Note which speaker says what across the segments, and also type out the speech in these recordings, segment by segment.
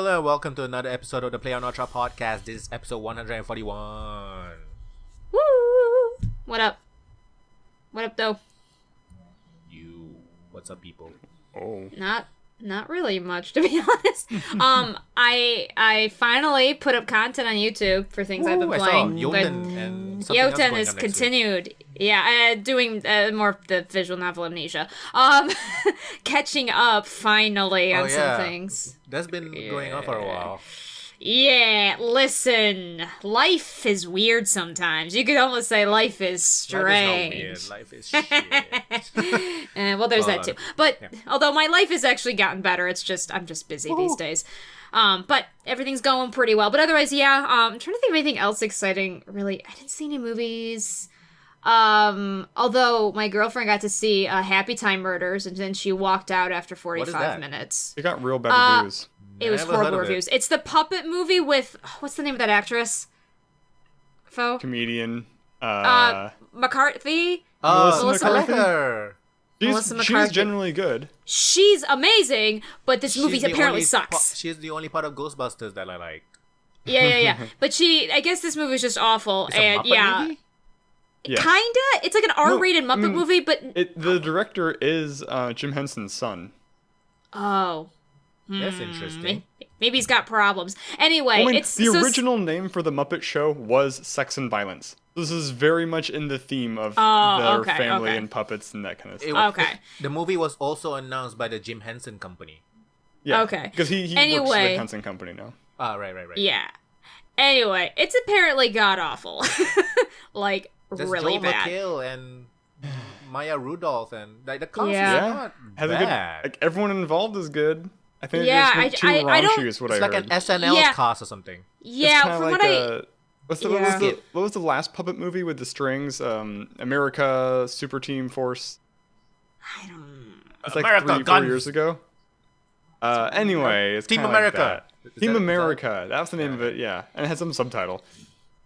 Speaker 1: Hello, welcome to another episode of the playonultra podcast. This is episode 141.
Speaker 2: Woo! What up? What up, though?
Speaker 1: What's up, people?
Speaker 3: Oh.
Speaker 2: Not really much, to be honest. I finally put up content on YouTube for things I've been playing.
Speaker 1: Yoten and
Speaker 2: Yoten is continued. Yeah, doing more of the visual novel amnesia. Catching up finally on some things.
Speaker 1: That's been going on for a while.
Speaker 2: Yeah, listen, life is weird sometimes. You could almost say life is strange.
Speaker 1: Life is not weird. Life is shit.
Speaker 2: Well, there's that too. But although my life has actually gotten better, I'm just busy these days. But everything's going pretty well. But otherwise, yeah. I'm trying to think of anything else exciting. Really, I didn't see any movies. Although my girlfriend got to see Happy Time Murders, and then she walked out after 45 minutes.
Speaker 3: It got real bad reviews.
Speaker 2: It was horrible reviews. It's the puppet movie with what's the name of that actress?
Speaker 3: Comedian.
Speaker 2: McCarthy.
Speaker 3: Melissa
Speaker 2: McCarthy.
Speaker 3: She's generally good.
Speaker 2: She's amazing, but this movie apparently sucks.
Speaker 1: She's the only part of Ghostbusters that I like.
Speaker 2: Yeah. But I guess this movie was just awful.
Speaker 1: It's a Muppet movie?
Speaker 3: Yes.
Speaker 2: Kinda. It's like an R-rated Muppet movie, but
Speaker 3: the director is Jim Henson's son.
Speaker 2: Oh.
Speaker 1: That's interesting.
Speaker 2: Maybe he's got problems. Anyway, it's
Speaker 3: the original name for the Muppet Show was Sex and Violence. This is very much in the theme of their family and puppets and that kind of stuff.
Speaker 1: The movie was also announced by the Jim Henson Company.
Speaker 3: Yeah.
Speaker 2: Okay.
Speaker 3: Because he works for the Henson Company now.
Speaker 1: Right.
Speaker 2: Yeah. Anyway, it's apparently god-awful. Like,
Speaker 1: There's
Speaker 2: really
Speaker 1: Joel
Speaker 2: bad.
Speaker 1: McHale and Maya Rudolph and the cast is not bad.
Speaker 3: Everyone involved is good. I think
Speaker 2: I
Speaker 3: too raunchy is what I heard.
Speaker 1: It's like an SNL cast or something.
Speaker 2: Yeah,
Speaker 3: from
Speaker 2: like
Speaker 3: what was the last puppet movie with the strings? America Super Team Force.
Speaker 2: I don't know.
Speaker 3: It's like America, 4 years ago. Anyway, it's
Speaker 1: Team
Speaker 3: kinda
Speaker 1: America.
Speaker 3: Like that. Team America. That's the name of it. Yeah, and it had some subtitle.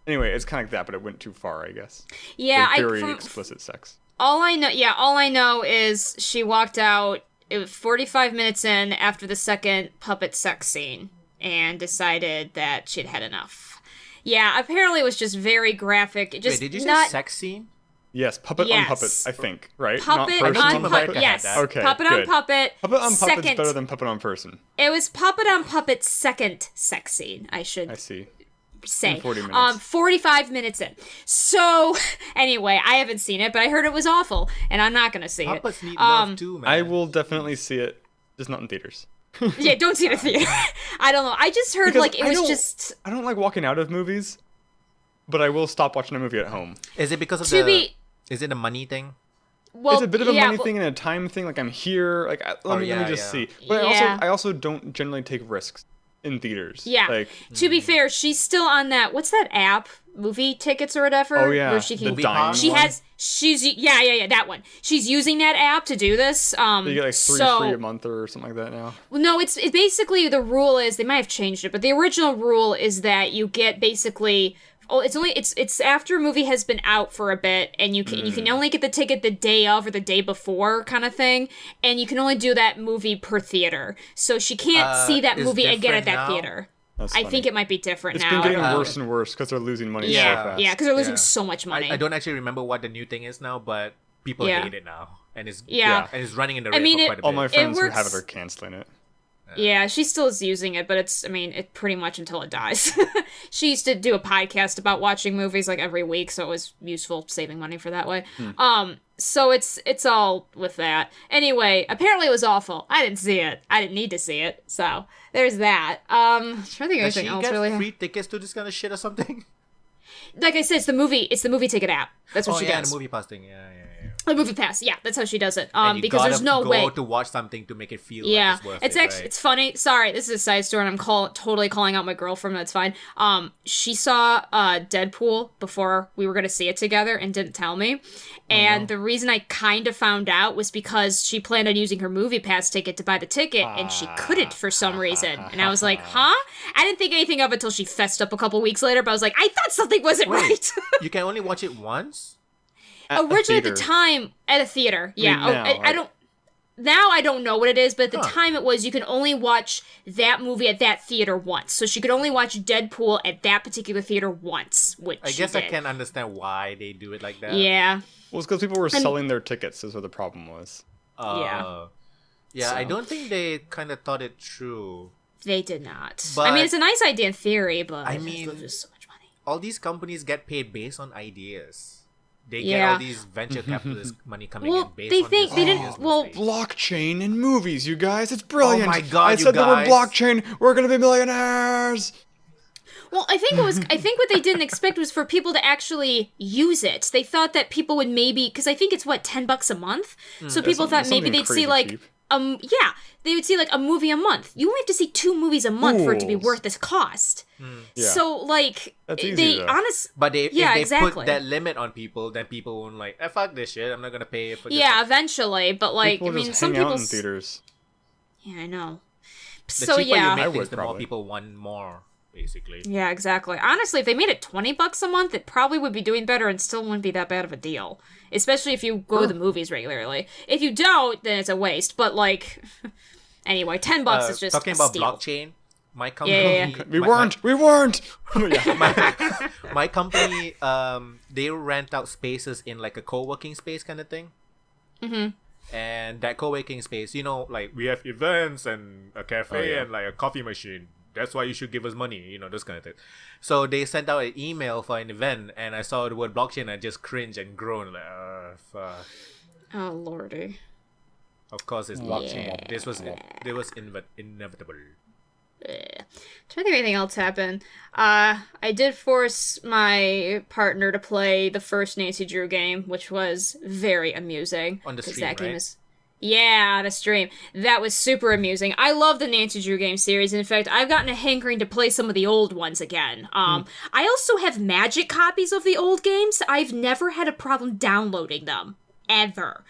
Speaker 3: Anyway, it's kind of like that, but it went too far, I guess.
Speaker 2: Yeah,
Speaker 3: very explicit sex.
Speaker 2: All I know is she walked out. It was 45 minutes in after the second puppet sex scene and decided that she'd had enough. Yeah, apparently it was just very graphic.
Speaker 1: Wait, did you say sex scene?
Speaker 3: Yes, puppet on puppet, I think, right?
Speaker 2: Puppet on puppet, yes.
Speaker 3: Okay,
Speaker 2: puppet
Speaker 3: good.
Speaker 2: on puppet.
Speaker 3: Puppet on puppet's better than puppet on person.
Speaker 2: It was puppet on puppet second sex scene, I see. Say
Speaker 3: 40 minutes.
Speaker 2: 45 minutes in. So anyway, I haven't seen it, but I heard it was awful, and I'm not gonna see
Speaker 1: Puppets
Speaker 2: it.
Speaker 1: Need love too, man.
Speaker 3: I will definitely see it, just not in theaters.
Speaker 2: Yeah, don't see it in theater. I don't know. I just heard
Speaker 3: I don't like walking out of movies, but I will stop watching a movie at home.
Speaker 1: Is it because of is it a money thing?
Speaker 2: Well,
Speaker 3: it's a bit of a money thing and a time thing. Like I'm here. Like let me just see. But I also don't generally take risks in theaters.
Speaker 2: Yeah. To be fair, she's still on that. What's that app? Movie tickets or whatever.
Speaker 3: Oh yeah.
Speaker 2: Where she can. She's that one. She's using that app to do this.
Speaker 3: You get like 3 free a month or something like that now.
Speaker 2: Well, no, it's basically the rule is they might have changed it, but the original rule is that you get basically. Oh, it's after a movie has been out for a bit, and you can only get the ticket the day of or the day before kind of thing, and you can only do that movie per theater. So she can't see that movie again at that theater. I think it might be different now.
Speaker 3: It's been getting worse and worse because they're losing money so fast.
Speaker 2: Yeah, because they're losing so much money.
Speaker 1: I don't actually remember what the new thing is now, but people hate it now, and it's running in the rate for quite a bit.
Speaker 3: All my friends who have it are canceling it.
Speaker 2: Yeah, she still is using it, but it's pretty much until it dies. She used to do a podcast about watching movies like every week, so it was useful saving money for that way. So it's all with that. Anyway, apparently it was awful. I didn't see it. I didn't need to see it. So there's that. I'm trying to think of anything else really.
Speaker 1: Does she get free tickets to this kind of shit or something?
Speaker 2: Like I said, it's the movie ticket app. That's what she does.
Speaker 1: The movie pass thing. Yeah.
Speaker 2: The movie pass, yeah, that's how she does it.
Speaker 1: And
Speaker 2: because there's no way
Speaker 1: to watch something to make it feel like it's worth it.
Speaker 2: Actually, it's funny. Sorry, this is a side story, and I'm totally calling out my girlfriend. That's fine. She saw Deadpool before we were gonna see it together and didn't tell me. And the reason I kind of found out was because she planned on using her movie pass ticket to buy the ticket, and she couldn't for some reason. And I was like, huh? I didn't think anything of it until she fessed up a couple weeks later. But I was like, I thought something wasn't right.
Speaker 1: You can only watch it once.
Speaker 2: Originally at the time at a theater, yeah.
Speaker 3: I mean, now,
Speaker 2: I don't. now I don't know what it is, but at the time it was you could only watch that movie at that theater once. So she could only watch Deadpool at that particular theater once, which I guess I
Speaker 1: can't understand why they do it like that.
Speaker 2: Yeah.
Speaker 3: Well, it's because people were selling their tickets is what the problem was.
Speaker 2: Yeah.
Speaker 1: Yeah, so. I don't think they kind of thought it through.
Speaker 2: They did not. But, I mean, it's a nice idea in theory, but
Speaker 1: I mean,
Speaker 2: it's just so much money.
Speaker 1: All these companies get paid based on ideas. They get all these venture capitalist money coming in based on
Speaker 2: they didn't. Well,
Speaker 3: blockchain in movies, you guys, it's brilliant.
Speaker 1: Oh my god,
Speaker 3: I said the word blockchain. We're gonna be millionaires.
Speaker 2: Well, I think what they didn't expect was for people to actually use it. They thought that people would maybe, because I think it's $10 a month. So people thought maybe they'd see like,
Speaker 3: cheap.
Speaker 2: They would see like a movie a month. You only have to see 2 movies a month for it to be worth this cost.
Speaker 3: Yeah.
Speaker 2: So like,
Speaker 3: that's easy,
Speaker 1: but if they put that limit on people, then people won't like, fuck this shit. I'm not gonna pay for this.
Speaker 2: Yeah, eventually. But like,
Speaker 3: people
Speaker 2: I mean,
Speaker 3: just
Speaker 2: some
Speaker 3: hang
Speaker 2: people
Speaker 3: out in theaters.
Speaker 2: Yeah, I know.
Speaker 1: The
Speaker 2: so
Speaker 1: cheaper
Speaker 2: yeah,
Speaker 1: you make things, the more people want more. Basically.
Speaker 2: Yeah, exactly. Honestly, if they made it $20 a month, it probably would be doing better and still wouldn't be that bad of a deal. Especially if you go to the movies regularly. If you don't, then it's a waste. But like, anyway, $10 is just
Speaker 1: talking about
Speaker 2: steal.
Speaker 1: Blockchain. My company,
Speaker 3: we weren't.
Speaker 1: My company, they rent out spaces in like a co-working space kind of thing.
Speaker 2: Mm-hmm.
Speaker 1: And that co-working space, like we have events and a cafe and like a coffee machine. That's why you should give us money, those kind of things. So they sent out an email for an event, and I saw the word blockchain, and I just cringed and groaned, like, fuck.
Speaker 2: Oh, lordy.
Speaker 1: Of course, it's blockchain. Yeah. This was inevitable.
Speaker 2: Trying to think of anything else happened. I did force my partner to play the first Nancy Drew game, which was very amusing.
Speaker 1: On the stream,
Speaker 2: that game
Speaker 1: right?
Speaker 2: is... Yeah, on a stream. That was super amusing. I love the Nancy Drew game series. In fact, I've gotten a hankering to play some of the old ones again. I also have magic copies of the old games. I've never had a problem downloading them. Ever.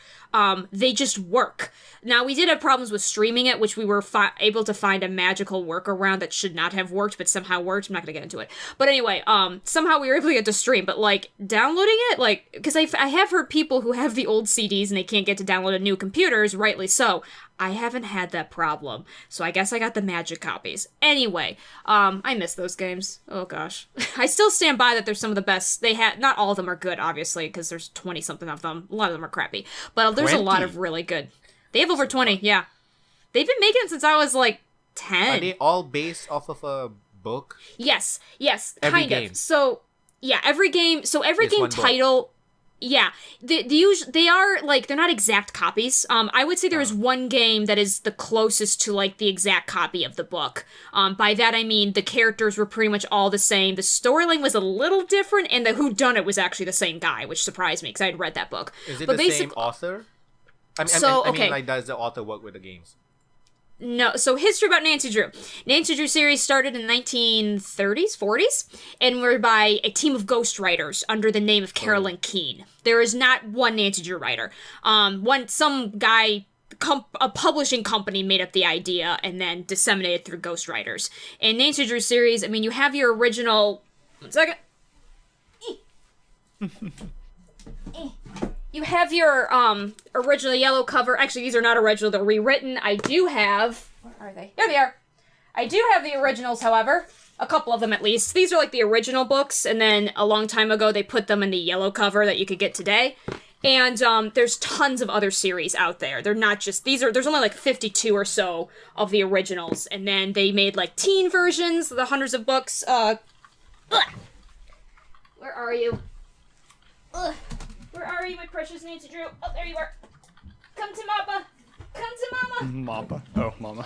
Speaker 2: They just work. Now, we did have problems with streaming it, which we were able to find a magical workaround that should not have worked, but somehow worked. I'm not gonna get into it. But anyway, somehow we were able to get to stream, but, like, downloading it, like, because I have heard people who have the old CDs and they can't get to download on new computers, rightly so. I haven't had that problem, so I guess I got the magic copies. Anyway, I miss those games. Oh gosh. I still stand by that they're some of the best. Not all of them are good, obviously, because there's 20-something of them. A lot of them are crappy. But there's
Speaker 1: 20?
Speaker 2: a lot of really good. They have over 20, yeah. They've been making it since I was, like, 10.
Speaker 1: Are they all based off of a book?
Speaker 2: Yes,
Speaker 1: Every
Speaker 2: kind
Speaker 1: game.
Speaker 2: of. So, yeah, every game
Speaker 1: one
Speaker 2: title... Book. Yeah, they are, like, they're not exact copies. I would say there is one game that is the closest to, like, the exact copy of the book. By that I mean the characters were pretty much all the same. The storyline was a little different, and the whodunit was actually the same guy, which surprised me, because I had read that book.
Speaker 1: Is it the same author? I mean, like, does the author work with the games?
Speaker 2: No, so history about Nancy Drew. Nancy Drew series started in 1930s, 40s, and were by a team of ghostwriters under the name of Carolyn Keene. There is not one Nancy Drew writer. Some guy, a publishing company made up the idea and then disseminated through ghostwriters. In Nancy Drew series, I mean, you have your original... One second. You have your original yellow cover. Actually, these are not original. They're rewritten. I do have... Where are they? Here they are. I do have the originals, however. A couple of them, at least. These are like the original books, and then a long time ago, they put them in the yellow cover that you could get today. And there's tons of other series out there. They're not just... There's only like 52 or so of the originals. And then they made like teen versions, the hundreds of books. Where are you? Where are you, my precious Nancy Drew? Oh, there you are. Come to Mappa. Come to Mama.
Speaker 3: Mappa. Oh, Mama.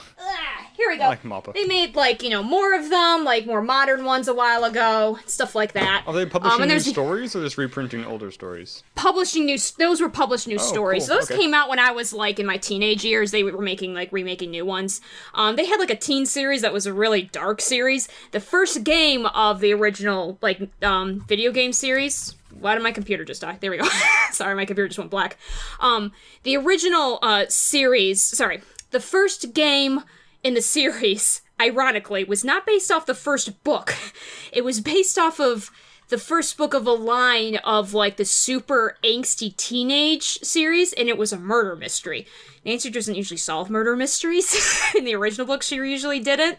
Speaker 2: Here we go.
Speaker 3: I like Mappa.
Speaker 2: They made, like, more of them, like, more modern ones a while ago, stuff like that.
Speaker 3: Are they publishing new stories or just reprinting older stories?
Speaker 2: Those were published new stories.
Speaker 3: Cool.
Speaker 2: Those came out when I was, like, in my teenage years. They were remaking new ones. They had, like, a teen series that was a really dark series. The first game of the original, like, video game series... Why did my computer just die? There we go. Sorry, my computer just went black. The original the first game in the series, ironically, was not based off the first book. It was based off of the first book of a line of, like, the super angsty teenage series, and it was a murder mystery. Nancy doesn't usually solve murder mysteries. In the original book, she usually didn't.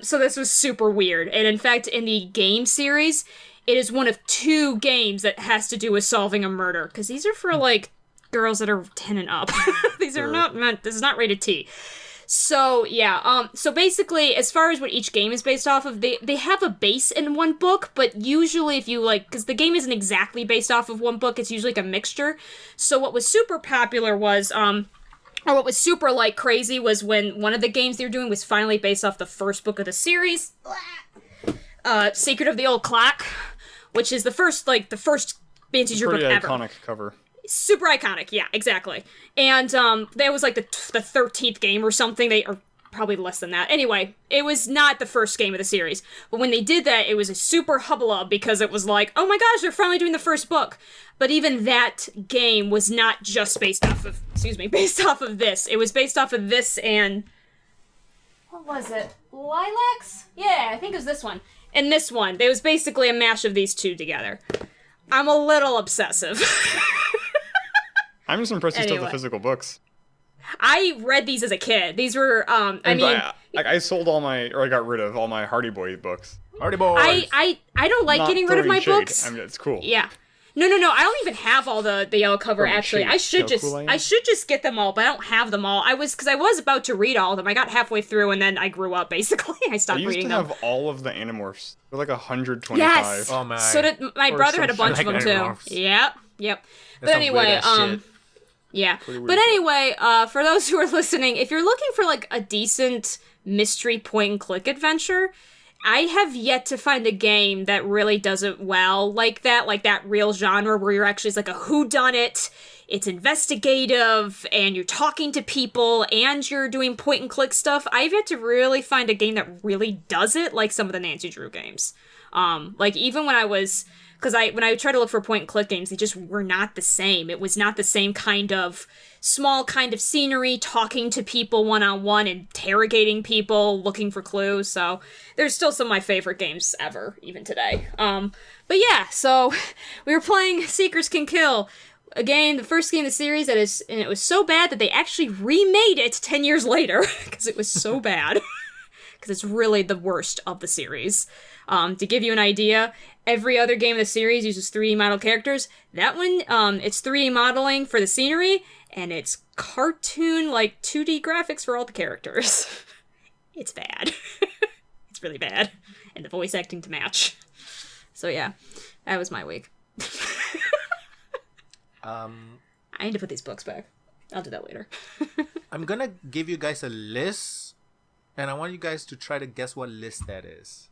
Speaker 2: So this was super weird. And in fact, in the game series, it is one of 2 games that has to do with solving a murder. Because these are for, like, girls that are 10 and up. These are not meant... This is not rated T. So, yeah. So basically, as far as what each game is based off of, they have a base in one book, but usually if you, like... Because the game isn't exactly based off of one book, it's usually like a mixture. So what was super popular was... Or what was super, like, crazy was when one of the games they were doing was finally based off the first book of the series. Secret of the Old Clock, which is the first fantasy book ever.
Speaker 3: Pretty iconic cover.
Speaker 2: Super iconic, yeah, exactly. And, that was, like, the 13th game or something. Or probably less than that. Anyway, it was not the first game of the series. But when they did that, it was a super hubbub because it was like, oh my gosh, they're finally doing the first book. But even that game was not just based off of this. It was based off of this and... What was it? Lilacs? Yeah, I think it was this one. And this one. It was basically a mash of these 2 together. I'm a little obsessive.
Speaker 3: I'm just impressed you still have the physical books.
Speaker 2: I read these as a kid. These were,
Speaker 3: I sold I got rid of all my Hardy Boy books.
Speaker 1: Hardy Boys!
Speaker 2: I don't like getting rid of my books.
Speaker 3: I mean, it's cool.
Speaker 2: Yeah. No, I don't even have all the yellow cover, actually. I should just get them all, but I don't have them all. Because I was about to read all of them. I got halfway through, and then I grew up, basically. I stopped reading them.
Speaker 3: I used to have all of the Animorphs. They're like 125.
Speaker 2: Yes!
Speaker 1: Oh, my.
Speaker 2: So did my brother had a bunch of them,
Speaker 1: Animorphs.
Speaker 2: Too. Yep. But anyway, yeah. But anyway, for those who are listening, if you're looking for, like, a decent mystery point-and-click adventure... I have yet to find a game that really does it well like that real genre where you're actually like a whodunit, it's investigative, and you're talking to people, and you're doing point-and-click stuff. I've yet to really find a game that really does it like some of the Nancy Drew games. Like, even when I was... Because when I tried to look for point-and-click games, they just were not the same. It was not the same kind of small kind of scenery, talking to people one-on-one, interrogating people, looking for clues. So there's still some of my favorite games ever, even today. But yeah, so we were playing Seekers Can Kill, a game, the first game of the series, and it was so bad that they actually remade it 10 years later, because it was so bad. Because it's really the worst of the series. To give you an idea, every other game in the series uses 3D model characters. That one, it's 3D modeling for the scenery, and it's cartoon, like, 2D graphics for all the characters. It's bad. It's really bad. And the voice acting to match. So yeah, that was my week. I need to put these books back. I'll do that later.
Speaker 1: I'm gonna give you guys a list, and I want you guys to try to guess what list that is.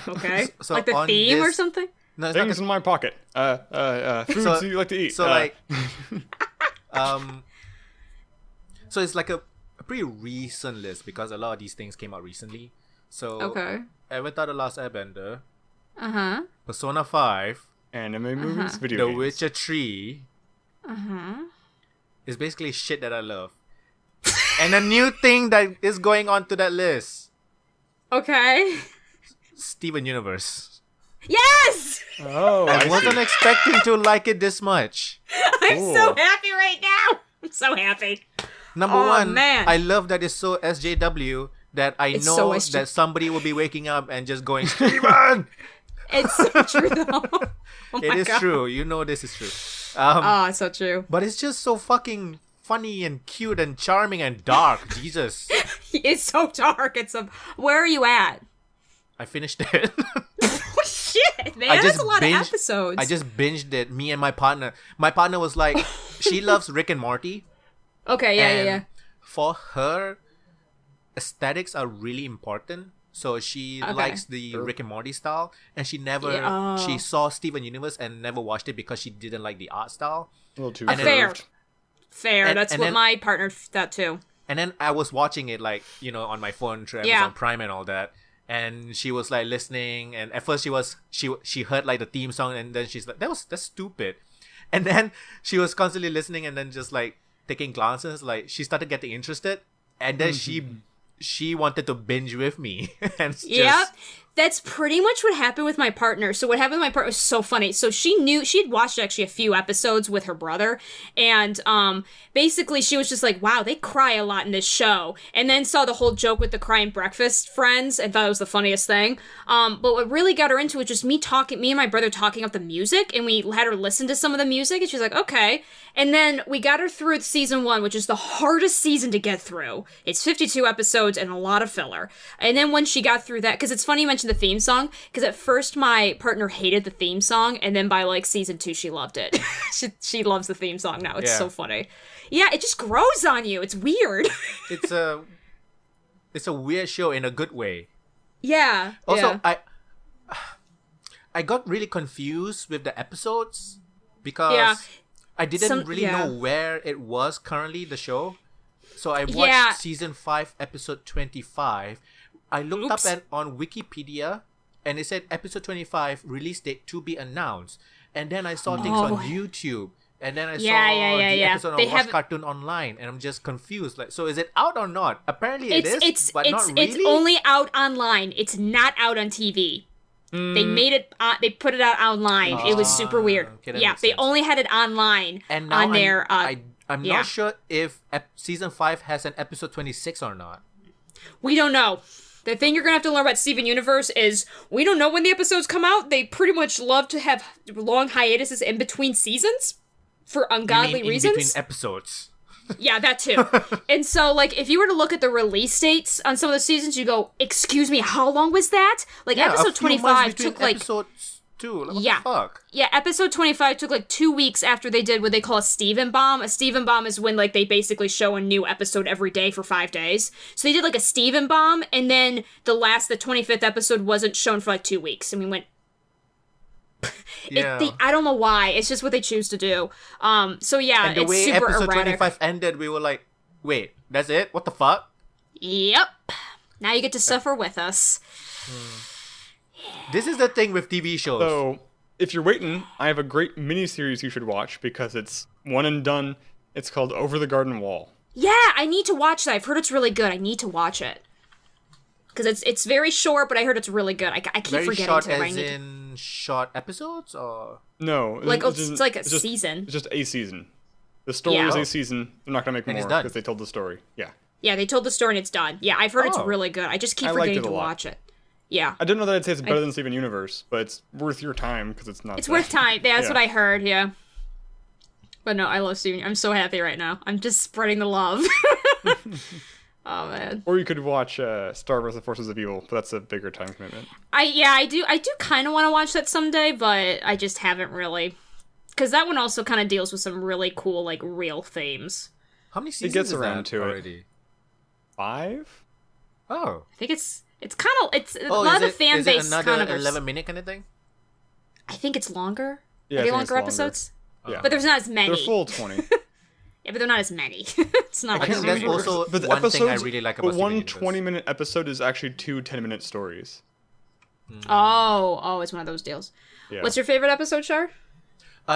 Speaker 2: Okay. So like the theme or something?
Speaker 3: No, it's things in my pocket. Foods you like to eat.
Speaker 1: So so it's like a pretty recent list because a lot of these things came out recently. So Avatar: The Last Airbender, Persona 5,
Speaker 3: anime movies, video
Speaker 1: The
Speaker 3: games.
Speaker 1: Witcher 3, is basically shit that I love. And a new thing that is going on to that list.
Speaker 2: Okay.
Speaker 1: Steven Universe.
Speaker 2: Yes!
Speaker 3: Oh,
Speaker 1: I wasn't expecting to like it this much.
Speaker 2: I'm so happy right now. I'm so happy.
Speaker 1: Number one, man. I love that it's so SJW that it's know that somebody will be waking up and just going, Steven!
Speaker 2: It's so true, though.
Speaker 1: It is true. You know this is true.
Speaker 2: It's so true.
Speaker 1: But it's just so fucking funny and cute and charming and dark. Jesus.
Speaker 2: It's so dark. Where are you at?
Speaker 1: I finished it.
Speaker 2: Oh, shit, man. That's a lot of episodes.
Speaker 1: I just binged it. Me and my partner. My partner was like, she loves Rick and Morty.
Speaker 2: Okay, yeah.
Speaker 1: For her, aesthetics are really important. So she likes the Rick and Morty style. And she never, she saw Steven Universe and never watched it because she didn't like the art style.
Speaker 3: A little too
Speaker 2: fair. That's what my partner thought too.
Speaker 1: And then I was watching it like, on my phone through Amazon Prime and all that. And she was like listening, and at first she heard like the theme song, and then she's like, that's stupid. And then she was constantly listening, and then just like taking glances, like she started getting interested, and then she wanted to binge with me. And
Speaker 2: That's pretty much what happened with my partner. So what happened with my partner was so funny. So she'd watched actually a few episodes with her brother, and basically she was just like, wow, they cry a lot in this show, and then saw the whole joke with the crying breakfast friends and thought it was the funniest thing. But what really got her into it was just me and my brother talking up the music, and we had her listen to some of the music, and she's like, okay. And then we got her through season 1, which is the hardest season to get through. It's 52 episodes and a lot of filler. And then when she got through that, because it's funny you mentioned the theme song, because at first my partner hated the theme song, and then by like season 2 she loved it. she loves the theme song now. It's so funny. Yeah, it just grows on you. It's weird.
Speaker 1: It's a weird show in a good way.
Speaker 2: Yeah.
Speaker 1: Also, I got really confused with the episodes because I didn't really know where it was currently, the show. So I watched season 5, episode 25. I looked up on Wikipedia, and it said episode 25 release date to be announced. And then I saw things on YouTube, and then I saw the episode on Watch Cartoon Online, and I'm just confused. Like, so is it out or not? Apparently it is, but not really. It's
Speaker 2: only out online. It's not out on TV. They made it. They put it out online. It was super weird. Okay, they only had it online
Speaker 1: and now
Speaker 2: on their.
Speaker 1: I'm not sure if season 5 has an episode 26 or not.
Speaker 2: We don't know. The thing you're gonna have to learn about Steven Universe is we don't know when the episodes come out. They pretty much love to have long hiatuses in between seasons for ungodly reasons.
Speaker 1: In between episodes.
Speaker 2: Yeah, that too. And so, like, if you were to look at the release dates on some of the seasons, you go, excuse me, how long was that? Like, episode 25 took, like...
Speaker 1: episodes too. Like, what the fuck?
Speaker 2: Yeah, episode 25 took, like, 2 weeks after they did what they call a Steven Bomb. A Steven Bomb is when, like, they basically show a new episode every day for 5 days. So they did, like, a Steven Bomb, and then the 25th episode wasn't shown for, like, 2 weeks. And we went... I don't know why. It's just what they choose to do. So yeah,
Speaker 1: and the
Speaker 2: it's
Speaker 1: way
Speaker 2: super
Speaker 1: episode
Speaker 2: erratic.
Speaker 1: 25 ended, we were like, wait, that's it? What the fuck?
Speaker 2: Yep. Now you get to suffer with us.
Speaker 1: This is the thing with TV shows.
Speaker 3: So, if you're waiting, I have a great miniseries you should watch because it's one and done. It's called Over the Garden Wall.
Speaker 2: Yeah, I need to watch that. I've heard it's really good. I need to watch it. Because it's very short, but I heard it's really good. I keep
Speaker 1: very
Speaker 2: forgetting
Speaker 1: short
Speaker 2: to.
Speaker 1: As in short episodes, or
Speaker 2: no? Like it's like a season.
Speaker 3: It's just a season. The story is a season. They're not gonna make more because they told the story. Yeah.
Speaker 2: Yeah, they told the story and it's done. Yeah, I've heard it's really good. I just keep forgetting to watch it. Yeah.
Speaker 3: I didn't know that I'd say it's better than Steven Universe, but it's worth your time because it's not.
Speaker 2: It's worth time. That's what I heard. Yeah. But no, I love Steven. I'm so happy right now. I'm just spreading the love. Oh man.
Speaker 3: Or you could watch Star Wars: The Forces of Evil, but that's a bigger time commitment.
Speaker 2: I do kind of want to watch that someday, but I just haven't really, because that one also kind of deals with some really cool like real themes.
Speaker 1: How many seasons?
Speaker 3: It gets around to
Speaker 1: already?
Speaker 3: It. 5?
Speaker 1: Oh.
Speaker 2: I think it's kind of a lot of the fan base
Speaker 1: is it
Speaker 2: kind
Speaker 1: another
Speaker 2: of
Speaker 1: 11-minute kind of thing?
Speaker 2: I think it's longer.
Speaker 3: Yeah,
Speaker 2: Are they longer episodes?
Speaker 3: Yeah.
Speaker 2: But there's not as many.
Speaker 3: They're full 20.
Speaker 2: Yeah, but they're not as many. It's not like
Speaker 1: I think that's also one thing I really like about
Speaker 3: one 20-minute episode is actually 2 10-minute stories.
Speaker 2: Oh, it's one of those deals. Yeah. What's your favorite episode, Shar?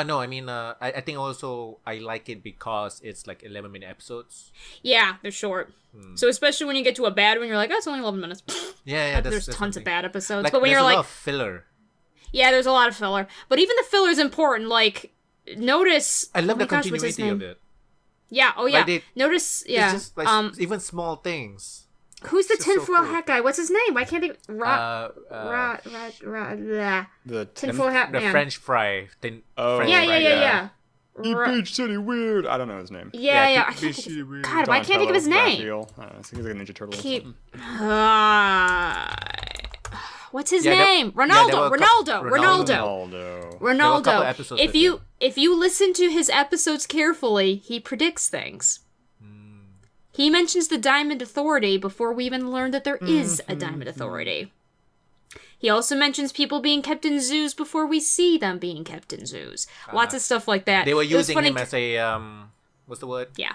Speaker 1: No, I mean, I think also I like it because it's like 11-minute episodes.
Speaker 2: Yeah, they're short. So especially when you get to a bad one, you're like, oh, it's only 11 minutes.
Speaker 1: Yeah,
Speaker 2: there's tons of bad episodes.
Speaker 1: Like,
Speaker 2: but when you're like...
Speaker 1: There's a lot of filler.
Speaker 2: Yeah, there's a lot of filler. But even the filler is important. Like, notice...
Speaker 1: I love the continuity of it.
Speaker 2: Yeah, notice,
Speaker 1: It's just like, even small things.
Speaker 2: Who's the tinfoil hat guy? What's his name? I can't think...
Speaker 3: The
Speaker 2: tinfoil hat man.
Speaker 1: The French fry.
Speaker 2: Yeah.
Speaker 3: Beach City Weird. I don't know his name.
Speaker 2: Yeah. God, I can't think of his name.
Speaker 3: I think he's like a Ninja Turtle or something.
Speaker 2: What's his name? Ronaldo. If you listen to his episodes carefully, he predicts things. He mentions the Diamond Authority before we even learn that there is a Diamond Authority. He also mentions people being kept in zoos before we see them being kept in zoos. Lots of stuff like that.
Speaker 1: They were using him as a what's the word?
Speaker 2: Yeah.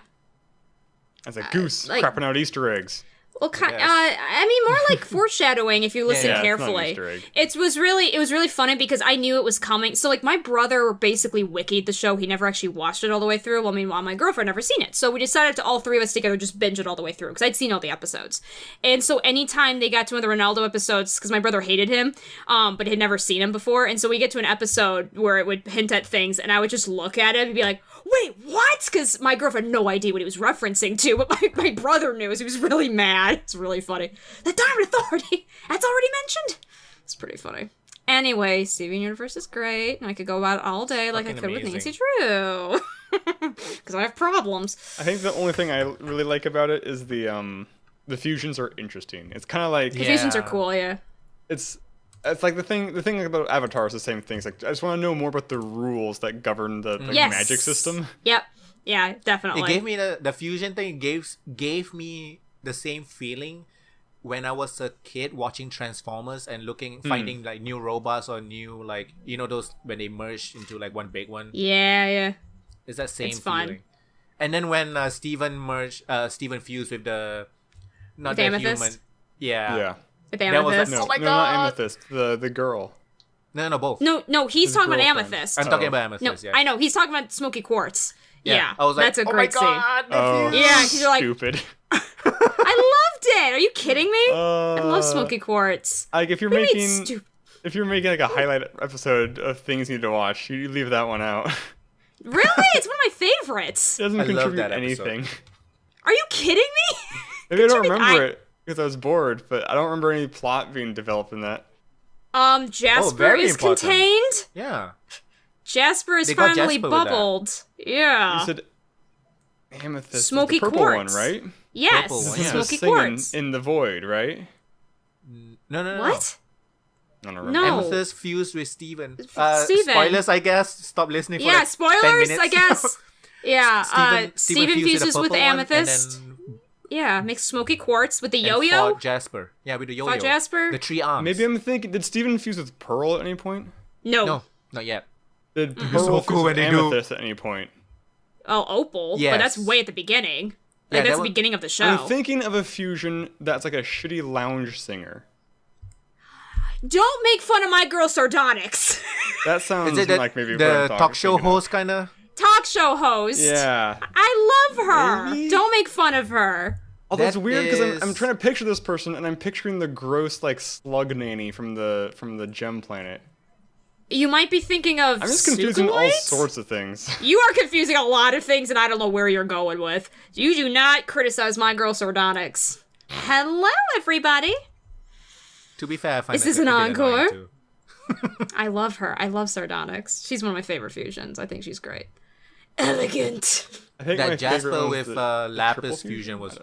Speaker 3: As a goose crapping out Easter eggs.
Speaker 2: Well, I mean, more like foreshadowing if you listen carefully. It was really funny because I knew it was coming. So, like, my brother basically wikied the show. He never actually watched it all the way through. Well, meanwhile, my girlfriend never seen it. So we decided to all three of us together just binge it all the way through because I'd seen all the episodes. And so anytime they got to one of the Ronaldo episodes, because my brother hated him, but had never seen him before, and so we get to an episode where it would hint at things, and I would just look at him and be like, wait, what? Because my girlfriend had no idea what he was referencing to, but my brother knew, so he was really mad. It's really funny. The Diamond Authority! That's already mentioned! It's pretty funny. Anyway, Steven Universe is great, and I could go about it all day like I could with Nancy Drew. Because I have problems.
Speaker 3: I think the only thing I really like about it is the fusions are interesting. It's kind of like...
Speaker 2: The fusions are cool, yeah.
Speaker 3: It's like the thing about Avatar is the same thing. It's like, I just want to know more about the rules that govern the magic system.
Speaker 2: Yep. Yeah, definitely.
Speaker 1: It gave me the fusion thing. Gave me the same feeling when I was a kid watching Transformers and finding like new robots or new, like, you know, those when they merge into like one big one.
Speaker 2: Yeah.
Speaker 1: It's that same
Speaker 2: it's
Speaker 1: feeling.
Speaker 2: Fun.
Speaker 1: And then when Steven fused with the not
Speaker 2: with
Speaker 1: the
Speaker 2: Amethyst?
Speaker 1: human. Yeah.
Speaker 2: With Amethyst?
Speaker 3: Like,
Speaker 1: oh my
Speaker 3: God!
Speaker 1: No,
Speaker 3: not Amethyst. The girl.
Speaker 1: No, both.
Speaker 2: No, he's talking about Amethyst.
Speaker 1: I'm talking about Amethyst,
Speaker 2: No, I know. He's talking about Smoky Quartz. Yeah.
Speaker 1: I was like,
Speaker 2: that's a great scene.
Speaker 3: Oh,
Speaker 2: yeah, because you're like...
Speaker 3: Stupid.
Speaker 2: I loved it! Are you kidding me? I love Smoky Quartz.
Speaker 3: Like, if you're making like a highlight episode of things you need to watch, you leave that one out.
Speaker 2: Really? It's one of my favorites.
Speaker 3: It doesn't contribute anything.
Speaker 2: Are you kidding me?
Speaker 3: Maybe I don't remember it because I was bored, but I don't remember any plot being developed in that.
Speaker 2: Jasper is important. Contained.
Speaker 1: Yeah.
Speaker 2: Jasper is finally bubbled. Yeah.
Speaker 3: You said Amethyst.
Speaker 2: Smoky
Speaker 3: is the purple
Speaker 2: Quartz.
Speaker 3: One, right?
Speaker 2: Yes.
Speaker 1: One, yeah.
Speaker 2: Smoky Quartz.
Speaker 3: In the void, right?
Speaker 1: No.
Speaker 2: What?
Speaker 3: I don't remember.
Speaker 2: No.
Speaker 1: Amethyst fused with Steven.
Speaker 2: Steven.
Speaker 1: Spoilers, I guess. Stop listening for
Speaker 2: like spoilers,
Speaker 1: 10 minutes.
Speaker 2: I guess. Yeah. Steven fuses with the Amethyst.
Speaker 1: Yeah,
Speaker 2: makes Smoky Quartz with the yo-yo.
Speaker 1: Fought Jasper. Yeah, with the yo-yo.
Speaker 2: Fought Jasper.
Speaker 1: The 3 arms.
Speaker 3: Maybe I'm thinking, did Steven fuse with Pearl at any point?
Speaker 2: No,
Speaker 1: not yet.
Speaker 3: Did Pearl fuse with Amethyst at any point?
Speaker 2: Oh, Opal.
Speaker 1: Yes.
Speaker 2: But that's way at the beginning. Like, that's the beginning of the show.
Speaker 3: I'm thinking of a fusion that's like a shitty lounge singer.
Speaker 2: Don't make fun of my girl Sardonyx.
Speaker 3: That sounds like maybe
Speaker 1: the talk show host kind of.
Speaker 2: Talk show host.
Speaker 3: Yeah.
Speaker 2: I love her.
Speaker 3: Maybe?
Speaker 2: Don't make fun of her.
Speaker 3: Although it's weird because I'm trying to picture this person and I'm picturing the gross like slug nanny from the gem planet.
Speaker 2: You might be thinking of
Speaker 3: I'm just confusing all sorts of things.
Speaker 2: You are confusing a lot of things and I don't know where you're going with. You do not criticize my girl Sardonyx. Hello, everybody.
Speaker 1: To be fair, I find
Speaker 2: is this an encore? I love her. I love Sardonyx. She's one of my favorite fusions. I think she's great. Elegant.
Speaker 3: I think
Speaker 1: that Jasper with Lapis fusion was...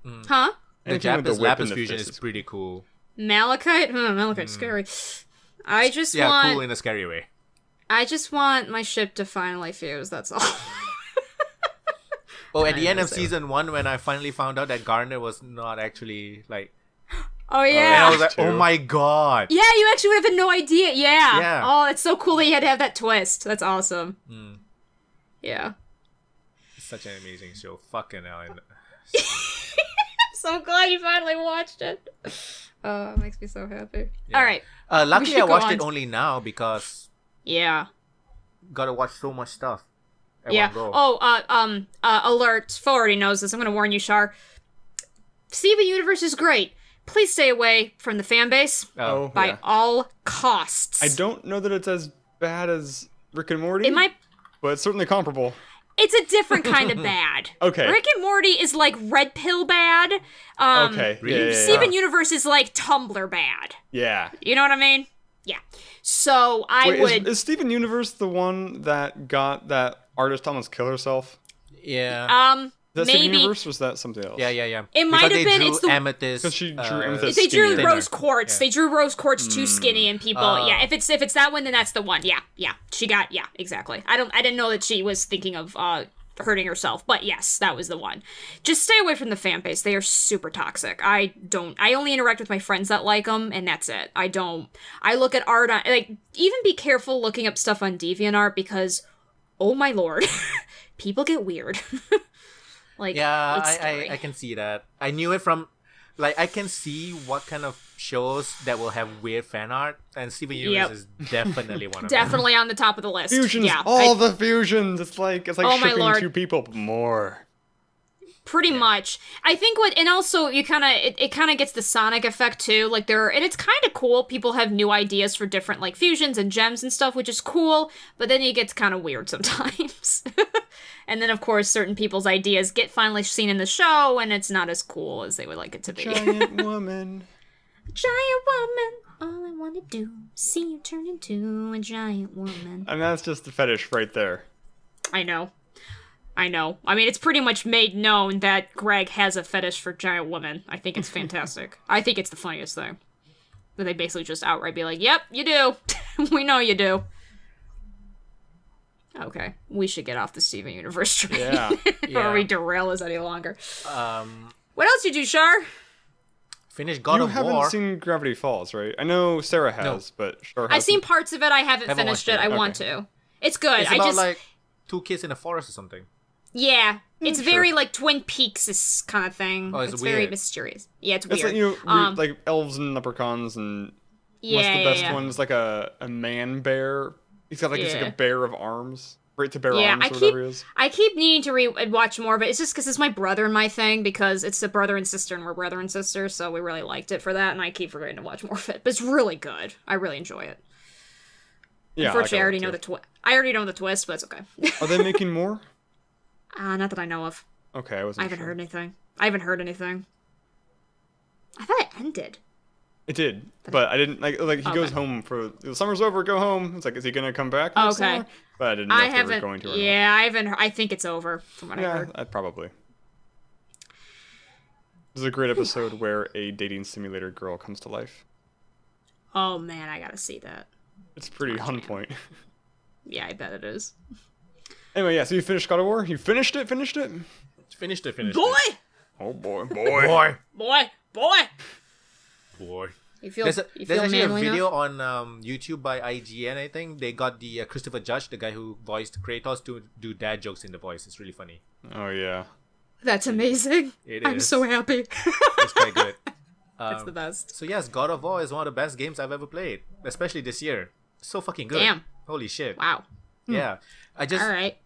Speaker 2: Huh?
Speaker 1: The Jasper's Lapis fusion is pretty cool.
Speaker 2: Malachite? Malachite's scary. I just want...
Speaker 1: Yeah, cool in a scary way.
Speaker 2: I just want my ship to finally fuse, that's all.
Speaker 1: At the end of season 1, when I finally found out that Garner was not actually, like...
Speaker 2: Oh, yeah.
Speaker 1: And I was like, oh my god.
Speaker 2: Yeah, you actually would have had no idea. Yeah. Oh, it's so cool that you had to have that twist. That's awesome. Yeah.
Speaker 1: It's such an amazing show. Fucking hell.
Speaker 2: I'm so glad you finally watched it. It makes me so happy. Yeah. All right.
Speaker 1: Luckily, I watched it only now because...
Speaker 2: Yeah.
Speaker 1: Gotta watch so much stuff.
Speaker 2: Yeah. Oh, alert. Fo already knows this. I'm gonna warn you, Shar. Steven Universe is great. Please stay away from the fan base by all costs.
Speaker 3: I don't know that it's as bad as Rick and Morty.
Speaker 2: It might,
Speaker 3: but it's certainly comparable.
Speaker 2: It's a different kind of bad.
Speaker 3: Okay.
Speaker 2: Rick and Morty is like red pill bad.
Speaker 3: Okay.
Speaker 2: Steven Universe is like Tumblr bad.
Speaker 3: Yeah.
Speaker 2: You know what I mean? Yeah. So
Speaker 3: Is Steven Universe the one that got that artist almost kill herself?
Speaker 1: Yeah.
Speaker 3: That
Speaker 2: maybe.
Speaker 3: Steven Universe, was that something else?
Speaker 1: Yeah.
Speaker 2: It might have been.
Speaker 1: It's the Amethyst.
Speaker 3: Because she drew Amethyst.
Speaker 2: They drew
Speaker 3: skinnier.
Speaker 2: Rose Quartz. Yeah. They drew Rose Quartz too skinny, and people. If it's that one, then that's the one. Yeah. She got. Yeah, exactly. I didn't know that she was thinking of hurting herself, but yes, that was the one. Just stay away from the fan base. They are super toxic. I only interact with my friends that like them, and that's it. I look at art on, like, even be careful looking up stuff on DeviantArt because, oh my lord, people get weird. Like,
Speaker 1: yeah, I can see that. I knew it from Like, I can see what kind of shows that will have weird fan art, and Steven Universe is definitely one of them.
Speaker 2: Definitely on the top of the list.
Speaker 3: Fusions,
Speaker 2: yeah,
Speaker 3: the fusions. It's like shipping two people, but more.
Speaker 2: Pretty much. I think and also you kind of, it kind of gets the Sonic effect too. Like and it's kind of cool. People have new ideas for different like fusions and gems and stuff, which is cool. But then it gets kind of weird sometimes. And then of course certain people's ideas get finally seen in the show, and it's not as cool as they would like it to be.
Speaker 3: Giant woman.
Speaker 2: Giant woman. All I want to do is see you turn into a giant woman.
Speaker 3: And that's just the fetish right there.
Speaker 2: I know. I mean, it's pretty much made known that Greg has a fetish for giant women. I think it's fantastic. I think it's the funniest thing. That they basically just outright be like, yep, you do. We know you do. Okay, we should get off the Steven Universe train.
Speaker 3: Yeah.
Speaker 2: Before we derail this any longer. What else did you, Shar?
Speaker 1: Finish God of War.
Speaker 3: You haven't seen Gravity Falls, right? I know Sarah has, but Shar hasn't.
Speaker 2: I've seen parts of it. I haven't finished it. I want to. It's good.
Speaker 1: It's about like 2 kids in a forest or something.
Speaker 2: Yeah, it's very like Twin Peaks kind of thing.
Speaker 1: Oh,
Speaker 2: it's very mysterious. Yeah, it's weird.
Speaker 3: It's like, like elves and leprechauns, and what's the best one is like a man bear. He's got like it's like a bear of arms, right to bear arms or whatever it is.
Speaker 2: I keep needing to watch more, but it's just because it's my brother and my thing, because it's a brother and sister, and we're brother and sister, so we really liked it for that, and I keep forgetting to watch more of it. But it's really good. I really enjoy it. Yeah, unfortunately, I already know the twist. I already know the twist, but it's okay.
Speaker 3: Are they making more?
Speaker 2: Not that I know of.
Speaker 3: Okay, I
Speaker 2: haven't heard anything. I thought it ended.
Speaker 3: It did, but I didn't like he goes home for the summer's over. Go home. It's like, is he gonna come back?
Speaker 2: Okay,
Speaker 3: summer? But I didn't know if they were going to. Or
Speaker 2: yeah, I haven't. I think it's over from what I heard.
Speaker 3: Yeah, probably. This is a great episode where a dating simulator girl comes to life.
Speaker 2: Oh man, I gotta see that.
Speaker 3: It's pretty on point.
Speaker 2: Yeah, I bet it is.
Speaker 3: Anyway, yeah, so you finished God of War? You finished it?
Speaker 1: Finished it.
Speaker 2: Boy!
Speaker 3: Oh, boy.
Speaker 2: You feel,
Speaker 1: there's actually a video
Speaker 2: enough?
Speaker 1: on YouTube by IGN, I think. They got the Christopher Judge, the guy who voiced Kratos, to do dad jokes in the voice. It's really funny.
Speaker 3: Oh, yeah.
Speaker 2: That's amazing. I'm so happy.
Speaker 1: It's quite good.
Speaker 2: It's the best.
Speaker 1: So yes, God of War is one of the best games I've ever played, especially this year. It's so fucking good.
Speaker 2: Damn.
Speaker 1: Holy shit.
Speaker 2: Wow.
Speaker 1: Yeah.
Speaker 2: All right.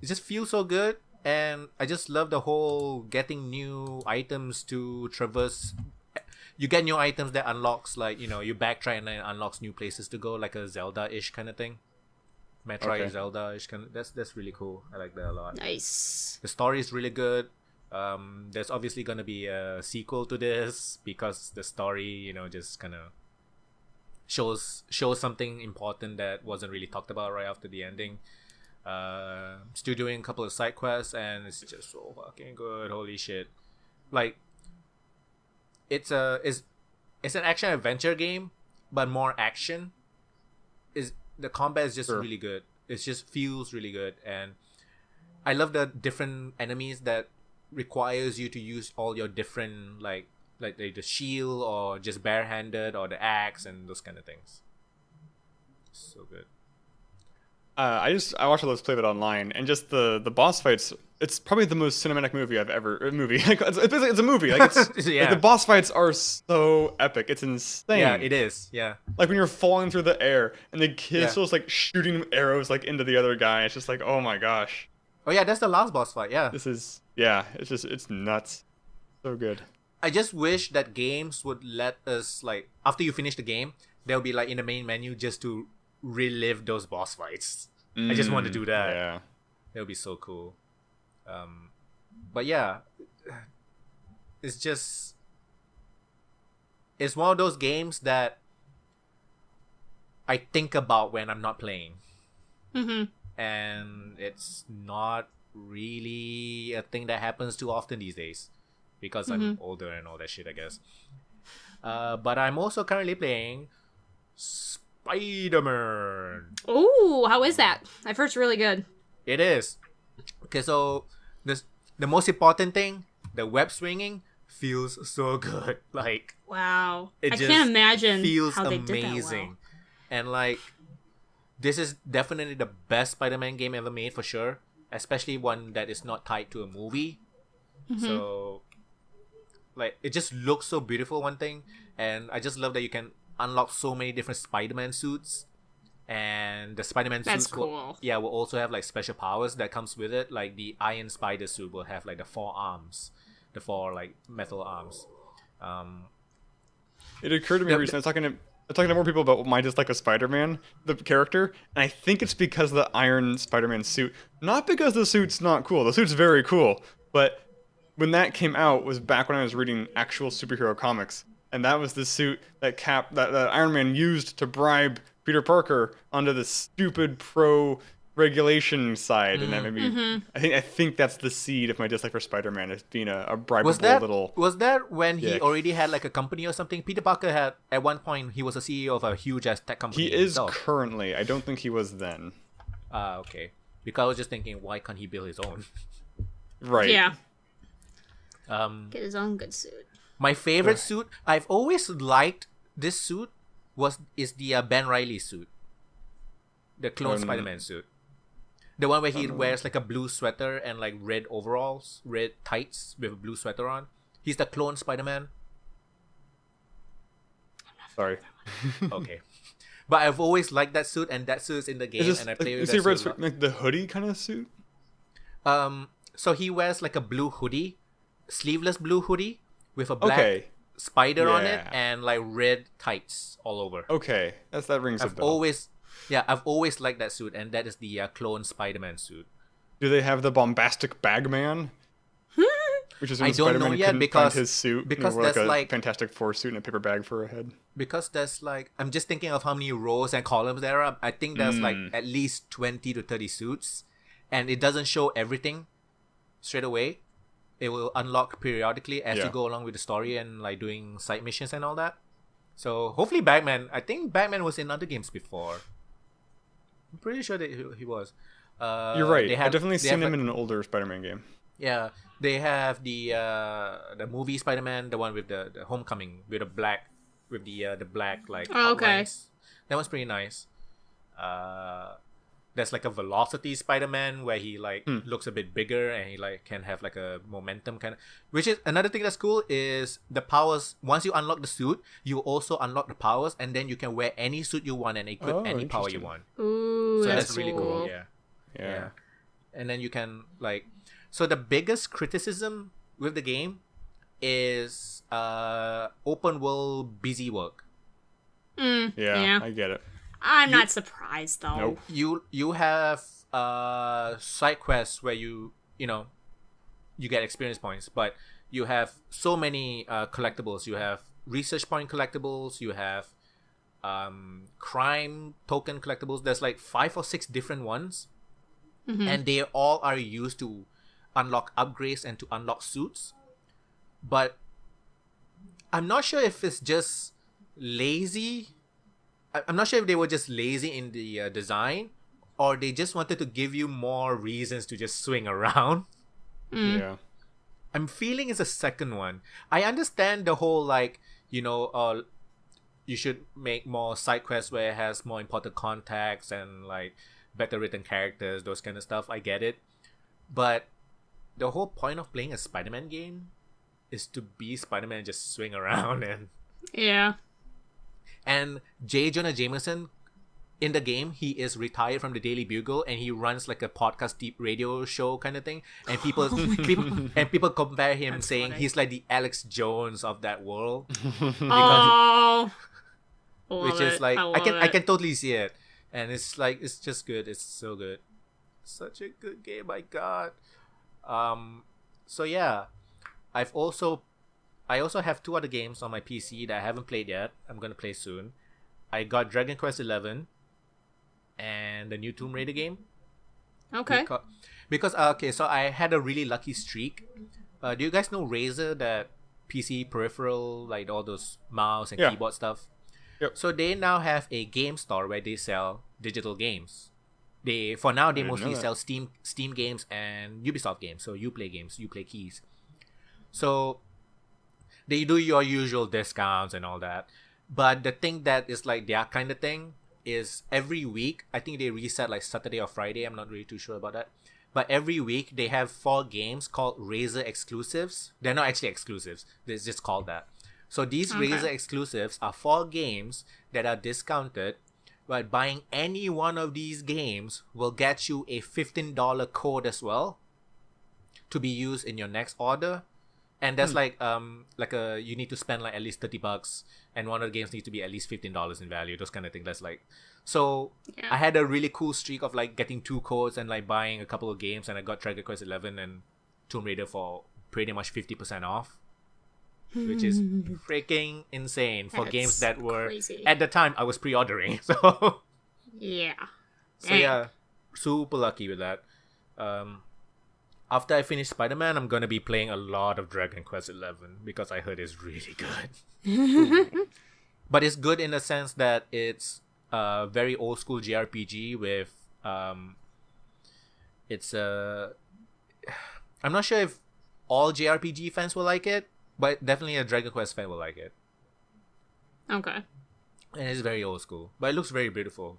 Speaker 1: It just feels so good, and I just love the whole getting new items to traverse. You get new items that unlocks, like, you backtrack and then it unlocks new places to go, like a Zelda-ish kind of thing. Metroid Zelda-ish kind of. That's really cool. I like that a lot.
Speaker 2: Nice.
Speaker 1: The story is really good. There's obviously gonna be a sequel to this because the story, just kind of shows something important that wasn't really talked about right after the ending. Still doing a couple of side quests, and it's just so fucking good. Holy shit! Like, it's an action adventure game, but more action. The combat is just really good. It just feels really good, and I love the different enemies that requires you to use all your different like the shield or just barehanded or the axe and those kind of things. So good.
Speaker 3: I watched all those play that online, and just the boss fights. It's probably the most cinematic movie I've ever Like it's a movie. Like it's like the boss fights are so epic. It's insane.
Speaker 1: Yeah, it is. Yeah.
Speaker 3: Like when you're falling through the air and the kid's just like shooting arrows like into the other guy. It's just like, oh my gosh.
Speaker 1: Oh yeah, that's the last boss fight. Yeah.
Speaker 3: It's nuts. So good.
Speaker 1: I just wish that games would let us, like, after you finish the game, they'll be like in the main menu just to relive those boss fights. I just want to do that.
Speaker 3: Yeah.
Speaker 1: It would be so cool. But yeah, it's one of those games that I think about when I'm not playing.
Speaker 2: Mm-hmm.
Speaker 1: And it's not really a thing that happens too often these days because I'm older and all that shit, I guess. But I'm also currently playing Spider-Man.
Speaker 2: Ooh, how is that? I've heard it's really good.
Speaker 1: It is. Okay, so the most important thing, the web swinging feels so good. Like,
Speaker 2: wow, I can't imagine
Speaker 1: feels
Speaker 2: how they
Speaker 1: amazing.
Speaker 2: did that well.
Speaker 1: And like, this is definitely the best Spider-Man game ever made for sure, especially one that is not tied to a movie. So, like it just looks so beautiful. One thing, and I just love that you can unlock so many different Spider-Man suits, and the Spider-Man
Speaker 2: That's
Speaker 1: suits
Speaker 2: cool.
Speaker 1: will also have like special powers that comes with it. Like the Iron Spider suit will have like the 4 arms, the 4 like metal arms.
Speaker 3: It occurred to me recently. I was talking to more people about my dislike of Spider-Man, the character, and I think it's because of the Iron Spider-Man suit. Not because the suit's not cool. The suit's very cool, but when that came out was back when I was reading actual superhero comics, and that was the suit that Iron Man used to bribe Peter Parker onto the stupid pro-regulation side, and that made me. I think that's the seed of my dislike for Spider-Man, as being a bribable little.
Speaker 1: Was that when he already had like a company or something? Peter Parker had at one point he was a CEO of a huge ass tech company.
Speaker 3: He is currently. I don't think he was then.
Speaker 1: Okay. Because I was just thinking, why can't he build his own?
Speaker 3: Right.
Speaker 2: Yeah. Get his own good suit.
Speaker 1: My favorite suit, I've always liked this suit, is the Ben Reilly suit. The clone Spider-Man suit. The one where he wears like a blue sweater and like red overalls, red tights with a blue sweater on. He's the clone Spider-Man.
Speaker 3: Sorry.
Speaker 1: Okay. But I've always liked that suit, and that suit's in the game, and I play with that suit. Is he
Speaker 3: like the hoodie kind of suit?
Speaker 1: So he wears like a blue hoodie, sleeveless blue hoodie with a black spider on it and like red tights all over.
Speaker 3: Okay, that rings a bell.
Speaker 1: I've always liked that suit, and that is the clone Spider-Man suit.
Speaker 3: Do they have the bombastic Bagman? Which is when Spider-Man couldn't find his suit.
Speaker 1: Because
Speaker 3: wore
Speaker 1: that's like
Speaker 3: Fantastic Four suit and a paper bag for a head.
Speaker 1: Because there's like, I'm just thinking of how many rows and columns there are. I think there's like at least 20 to 30 suits, and it doesn't show everything straight away. It will unlock periodically as you go along with the story and like doing side missions and all that. So hopefully Batman. I think Batman was in other games before. I'm pretty sure that he was.
Speaker 3: You're right. I've definitely seen him in an older Spider-Man game.
Speaker 1: Yeah, they have the movie Spider-Man, the one with the Homecoming with the black like outlines. That one's pretty nice. There's like a Velocity Spider-Man where he like looks a bit bigger and he like can have like a momentum kind of. Which is another thing that's cool is the powers. Once you unlock the suit, you also unlock the powers, and then you can wear any suit you want and equip any power you want.
Speaker 2: Ooh,
Speaker 1: so
Speaker 2: that's
Speaker 1: really cool. Yeah. And then you can like. So the biggest criticism with the game is open world busy work.
Speaker 3: Yeah, I get it.
Speaker 2: I'm not surprised though.
Speaker 3: Nope.
Speaker 1: You have side quests where you get experience points, but you have so many collectibles. You have research point collectibles. You have crime token collectibles. There's like 5 or 6 different ones, and they all are used to unlock upgrades and to unlock suits. But I'm not sure if it's just lazy. I'm not sure if they were just lazy in the design, or they just wanted to give you more reasons to just swing around.
Speaker 3: Yeah.
Speaker 1: I'm feeling it's a second one. I understand the whole like, you should make more side quests where it has more important contacts and like better written characters, those kind of stuff. I get it. But the whole point of playing a Spider-Man game is to be Spider-Man and just swing around and...
Speaker 2: Yeah.
Speaker 1: And J. Jonah Jameson, in the game, he is retired from the Daily Bugle and he runs like a podcast deep radio show kind of thing. And people compare him That's saying funny. He's like the Alex Jones of that world. Which is like I can totally see it. And it's like it's just good. It's so good. Such a good game, my god. So yeah, I also have 2 other games on my PC that I haven't played yet. I'm gonna play soon. I got Dragon Quest 11 and the new Tomb Raider game.
Speaker 2: Okay.
Speaker 1: Because so I had a really lucky streak. Do you guys know Razer, that PC peripheral, like all those mouse and keyboard stuff?
Speaker 3: Yep.
Speaker 1: So they now have a game store where they sell digital games. They mostly sell Steam games and Ubisoft games. So Uplay games, Uplay keys. So they do your usual discounts and all that. But the thing that is like their kind of thing is every week, I think they reset like Saturday or Friday. I'm not really too sure about that. but every week they have 4 games called Razer exclusives. They're not actually exclusives. It's just called that. So these Razer exclusives are 4 games that are discounted, but buying any one of these games will get you a $15 code as well to be used in your next order. And that's you need to spend like at least $30, and one of the games needs to be at least $15 in value. Those kind of things. That's like, so I had a really cool streak of like getting 2 codes and like buying a couple of games, and I got Dragon Quest 11 and Tomb Raider for pretty much 50% off, which is freaking insane for games that were
Speaker 2: crazy.
Speaker 1: At the time I was pre-ordering. So
Speaker 2: yeah,
Speaker 1: so yeah, super lucky with that. After I finish Spider-Man, I'm gonna be playing a lot of Dragon Quest 11 because I heard it's really good. But it's good in the sense that it's a very old school JRPG with it's a I'm not sure if all JRPG fans will like it, but definitely a Dragon Quest fan will like it.
Speaker 2: Okay.
Speaker 1: And it's very old school, but it looks very beautiful.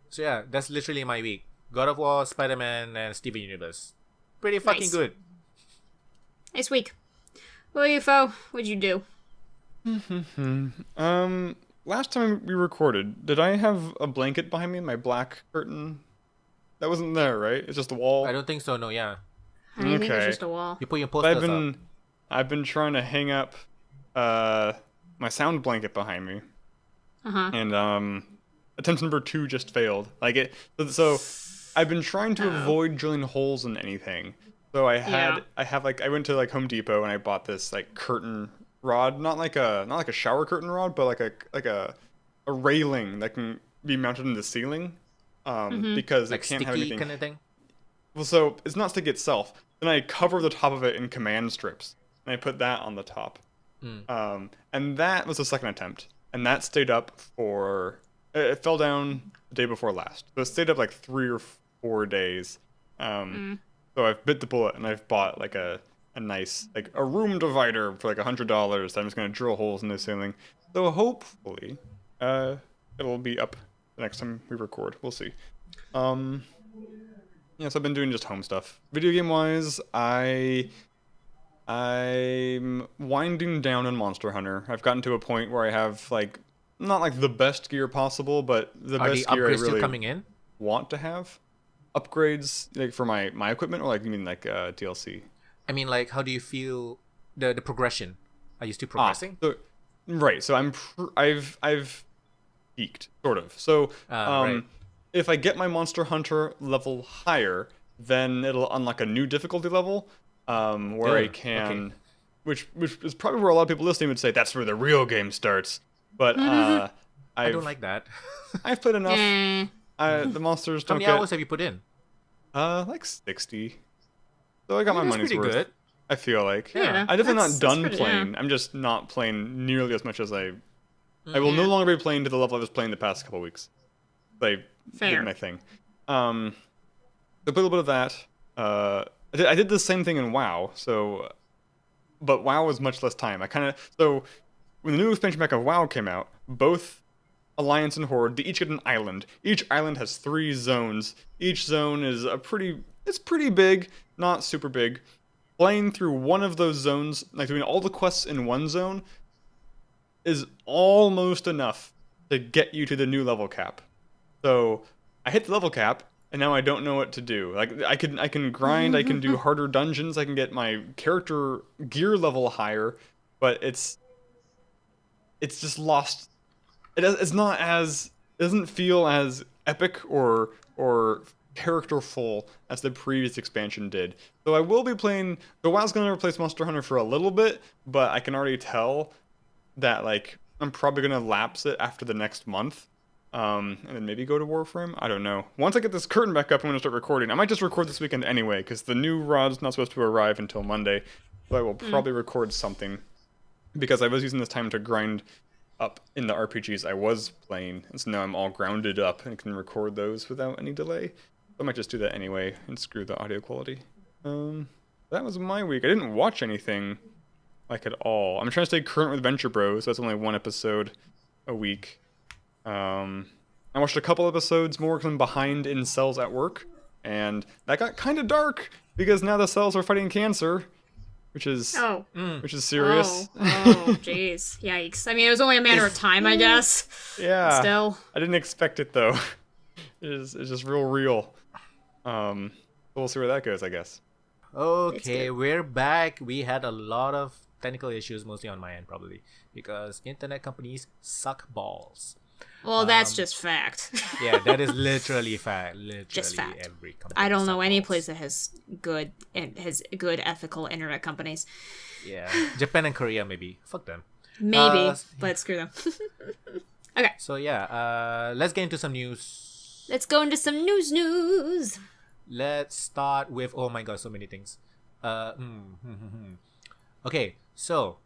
Speaker 1: So yeah, that's literally my week. God of War, Spider-Man, and Steven Universe. Pretty fucking good.
Speaker 2: Nice week. Well, UFO, what'd you do?
Speaker 3: Last time we recorded, did I have a blanket behind me in my black curtain? That wasn't there, right? It's just the wall?
Speaker 1: I don't think so, no, yeah.
Speaker 2: I think it's just a wall.
Speaker 1: You put your posters up.
Speaker 3: I've been trying to hang up my sound blanket behind me. And attempt number 2 just failed. So I've been trying to avoid drilling holes in anything. So I went to like Home Depot and I bought this like curtain rod, not like a shower curtain rod, but like a railing that can be mounted in the ceiling. Because
Speaker 1: like
Speaker 3: it can't have anything
Speaker 1: kind of thing.
Speaker 3: Well, so it's not sticky itself. Then I cover the top of it in command strips, and I put that on the top. And that was the second attempt, and that stayed up for. It fell down the day before last, so it stayed up like 3 or 4 days. So I've bit the bullet, and I've bought like a nice like a room divider for like $100. That I'm just gonna drill holes in the ceiling. So hopefully, it'll be up the next time we record. We'll see. Yes, I've been doing just home stuff. Video game wise, I'm winding down on Monster Hunter. I've gotten to a point where I have like not like the best gear possible, but the best gear I really
Speaker 1: still coming in?
Speaker 3: Want to have. Upgrades like for my equipment, or like you mean like DLC?
Speaker 1: I mean, like, how do you feel the progression? Are you still progressing?
Speaker 3: Right. So I've peaked sort of. So
Speaker 1: right.
Speaker 3: If I get my Monster Hunter level higher, then it'll unlock a new difficulty level, where I can, which is probably where a lot of people listening would say that's where the real game starts. But
Speaker 1: I don't like that.
Speaker 3: I've played enough. The monsters don't
Speaker 1: How many hours have you put in?
Speaker 3: Like 60. So I got my money's worth.
Speaker 1: Good.
Speaker 3: I feel like.
Speaker 2: Yeah.
Speaker 3: I'm definitely not done playing. I'm just not playing nearly as much as I will no longer be playing to the level I was playing the past couple weeks. I did my thing. I played a little bit of that. I did the same thing in WoW. But WoW was much less time. So when the new expansion pack of WoW came out, both Alliance and Horde, they each get an island. Each island has 3 zones. Each zone is it's pretty big, not super big. Playing through one of those zones, like doing all the quests in one zone, is almost enough to get you to the new level cap. So I hit the level cap, and now I don't know what to do. Like I can grind, I can do harder dungeons, I can get my character gear level higher, but it's just lost. It doesn't feel as epic or characterful as the previous expansion did. So I will be playing. The WoW's gonna replace Monster Hunter for a little bit, but I can already tell that like I'm probably gonna lapse it after the next month. And then maybe go to Warframe? I don't know. Once I get this curtain back up, I'm going to start recording. I might just record this weekend anyway, because the new rod's not supposed to arrive until Monday. So I will probably record something, because I was using this time to grind up in the RPGs I was playing, and so now I'm all grounded up and can record those without any delay. I might just do that anyway, and screw the audio quality. That was my week. I didn't watch anything, like, at all. I'm trying to stay current with Venture Bros, so that's only 1 episode a week. I watched a couple episodes more because I'm behind in cells at work, and that got kind of dark because now the cells are fighting cancer, which is serious.
Speaker 2: Oh, jeez, yikes! I mean, it was only a matter of time, I guess.
Speaker 3: Yeah.
Speaker 2: Still,
Speaker 3: I didn't expect it though. It's just real. We'll see where that goes, I guess.
Speaker 1: Okay, we're back. We had a lot of technical issues, mostly on my end, probably because internet companies suck balls.
Speaker 2: Well, that's just fact.
Speaker 1: Yeah, that is literally fact. Literally,
Speaker 2: just fact.
Speaker 1: Every company.
Speaker 2: I don't know any place that has good ethical internet companies.
Speaker 1: Yeah, Japan and Korea maybe. Fuck them.
Speaker 2: Maybe, but screw them. Okay.
Speaker 1: So yeah, let's get into some news.
Speaker 2: Let's go into some news.
Speaker 1: Let's start with oh my god, so many things. Okay, so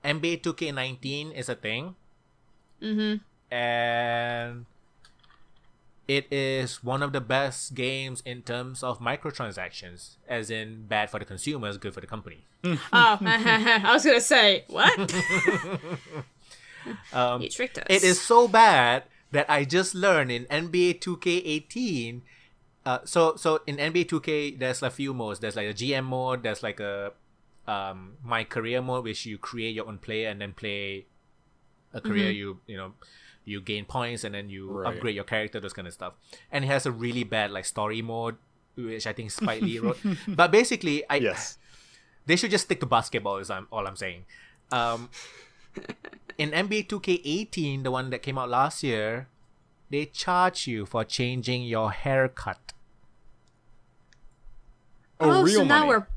Speaker 1: NBA 2K19 is a thing. And it is one of the best games in terms of microtransactions, as in bad for the consumers, good for the company.
Speaker 2: Oh, I was gonna say what? You tricked us.
Speaker 1: It is so bad that I just learned in NBA 2K18. So in NBA 2K, there's a few modes. There's like a GM mode. There's like a my career mode, which you create your own player and then play a career. You gain points and then you upgrade your character, those kind of stuff. And it has a really bad like story mode, which I think Spike Lee wrote. But basically, they should just stick to basketball. Is all I'm saying. In NBA 2K18, the one that came out last year, they charge you for changing your haircut.
Speaker 3: Real
Speaker 2: so
Speaker 3: money.
Speaker 2: Now we're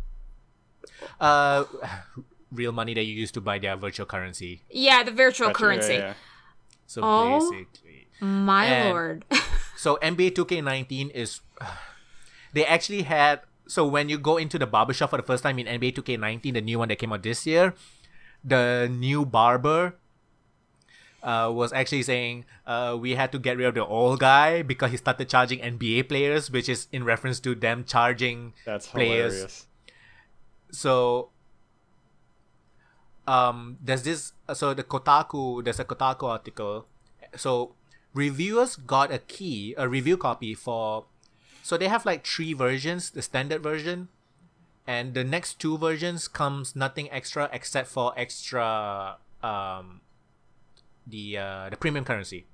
Speaker 1: real money that you use to buy their virtual currency.
Speaker 2: Yeah, the virtual currency.
Speaker 3: Yeah.
Speaker 1: So basically,
Speaker 2: my lord.
Speaker 1: So NBA 2K19 is they actually had, so when you go into the barbershop for the first time in NBA 2K19, the new one that came out this year, the new barber was actually saying we had to get rid of the old guy because he started charging NBA players, which is in reference to them charging players.
Speaker 3: Hilarious.
Speaker 1: So there's a Kotaku article. So reviewers got a review copy for, so they have like 3 versions, the standard version, and the next 2 versions comes nothing extra except for extra the premium currency.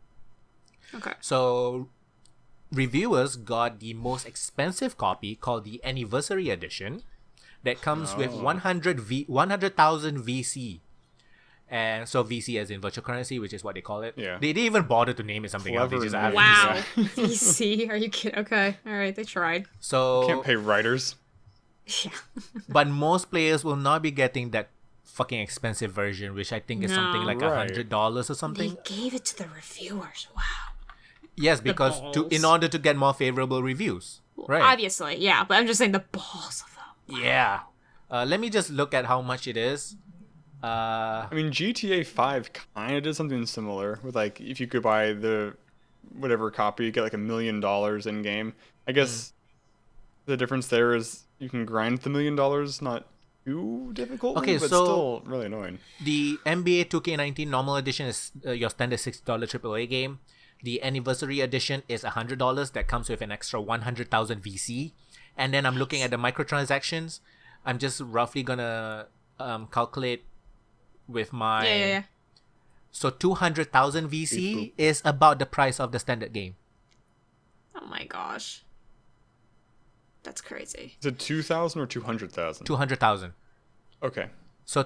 Speaker 2: Okay.
Speaker 1: So reviewers got the most expensive copy called the Anniversary Edition that comes with 100,000 VC. And so VC as in virtual currency, which is what they call it.
Speaker 3: Yeah.
Speaker 1: They didn't even bother to name it something else. They just added
Speaker 2: wow. VC? Are you kidding? Okay. All right. They tried.
Speaker 1: So
Speaker 3: can't pay writers.
Speaker 2: Yeah.
Speaker 1: But most players will not be getting that fucking expensive version, which I think is something like $100 or something.
Speaker 2: They gave it to the reviewers. Wow.
Speaker 1: Yes, because in order to get more favorable reviews. Right.
Speaker 2: Obviously, yeah. But I'm just saying the balls of them. Wow.
Speaker 1: Yeah. Let me just look at how much it is.
Speaker 3: I mean, GTA 5 kind of did something similar with like if you could buy the whatever copy, you get like $1 million in game. I guess the difference there is you can grind the $1 million, not too difficult, but still really annoying.
Speaker 1: The NBA 2K19 normal edition is your standard $60 AAA game. The anniversary edition is $100 that comes with an extra 100,000 VC. And then I'm looking at the microtransactions. I'm just roughly gonna calculate with my...
Speaker 2: Yeah.
Speaker 1: So 200,000 VC is about the price of the standard game.
Speaker 2: Oh my gosh. That's crazy.
Speaker 3: Is it 2,000 or 200,000?
Speaker 1: 200,000.
Speaker 3: Okay.
Speaker 1: So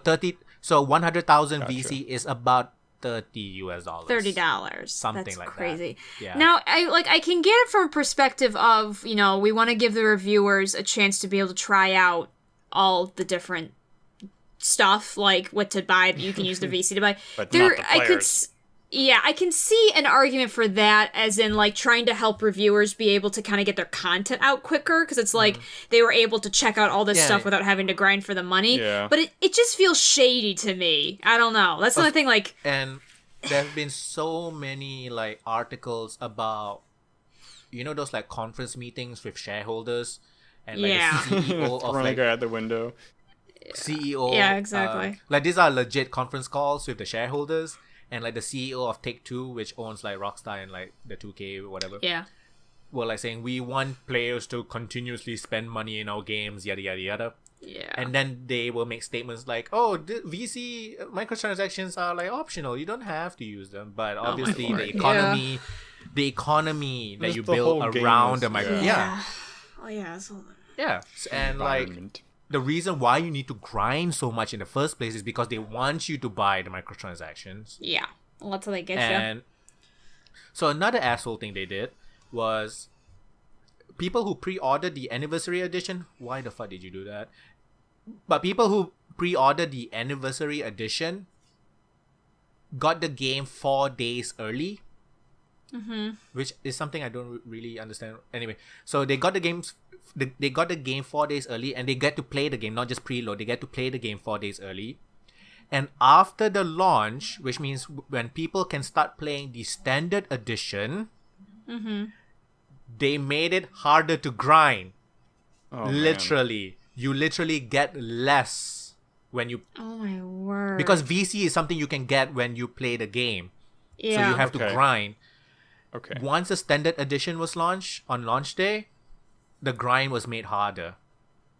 Speaker 1: 100,000 VC is about $30 US.
Speaker 2: $30.
Speaker 1: Something
Speaker 2: That's
Speaker 1: like
Speaker 2: crazy.
Speaker 1: that. Yeah.
Speaker 2: Now, I can get it from a perspective of, we want to give the reviewers a chance to be able to try out all the different stuff, like what to buy. You can use the VC to buy.
Speaker 3: But not the players.
Speaker 2: I can see an argument for that, as in like trying to help reviewers be able to kind of get their content out quicker, because it's like they were able to check out all this stuff without having to grind for the money.
Speaker 3: Yeah.
Speaker 2: But it just feels shady to me. I don't know. That's another thing. Like,
Speaker 1: and there have been so many like articles about, those like conference meetings with shareholders and like the CEO of like
Speaker 3: guy at the window.
Speaker 1: CEO.
Speaker 2: Yeah, exactly.
Speaker 1: Like these are legit conference calls with the shareholders. and like the CEO of Take-Two, which owns like Rockstar and like the 2K or whatever, were like saying we want players to continuously spend money in our games, yada yada yada.
Speaker 2: Yeah.
Speaker 1: And then they will make statements like, "Oh, VC microtransactions are like optional. You don't have to use them." But obviously, the economy that
Speaker 3: Just
Speaker 1: you
Speaker 3: the
Speaker 1: build
Speaker 3: whole game
Speaker 1: around
Speaker 3: is-
Speaker 1: the micro,
Speaker 2: Oh yeah. So...
Speaker 1: yeah, and like
Speaker 3: Environment.
Speaker 1: the reason why you need to grind so much in the first place is because they want you to buy the microtransactions.
Speaker 2: Yeah. Well, that's how they get you.
Speaker 1: And so another asshole thing they did was people who pre-ordered the anniversary edition. Why the fuck did you do that? But people who pre-ordered the anniversary edition got the game 4 days early. Which is something I don't really understand. Anyway, so they got the games. They got the game 4 days early, and they get to play the game, not just preload. They get to play the game 4 days early. And after the launch, which means when people can start playing the standard edition, they made it harder to grind.
Speaker 3: Oh,
Speaker 1: Literally, you literally get less when you,
Speaker 2: Oh my word.
Speaker 1: because VC is something you can get when you play the game. So
Speaker 2: yeah.
Speaker 1: you have to
Speaker 3: Okay.
Speaker 1: grind.
Speaker 3: Okay.
Speaker 1: Once the standard edition was launched on launch day, the grind was made harder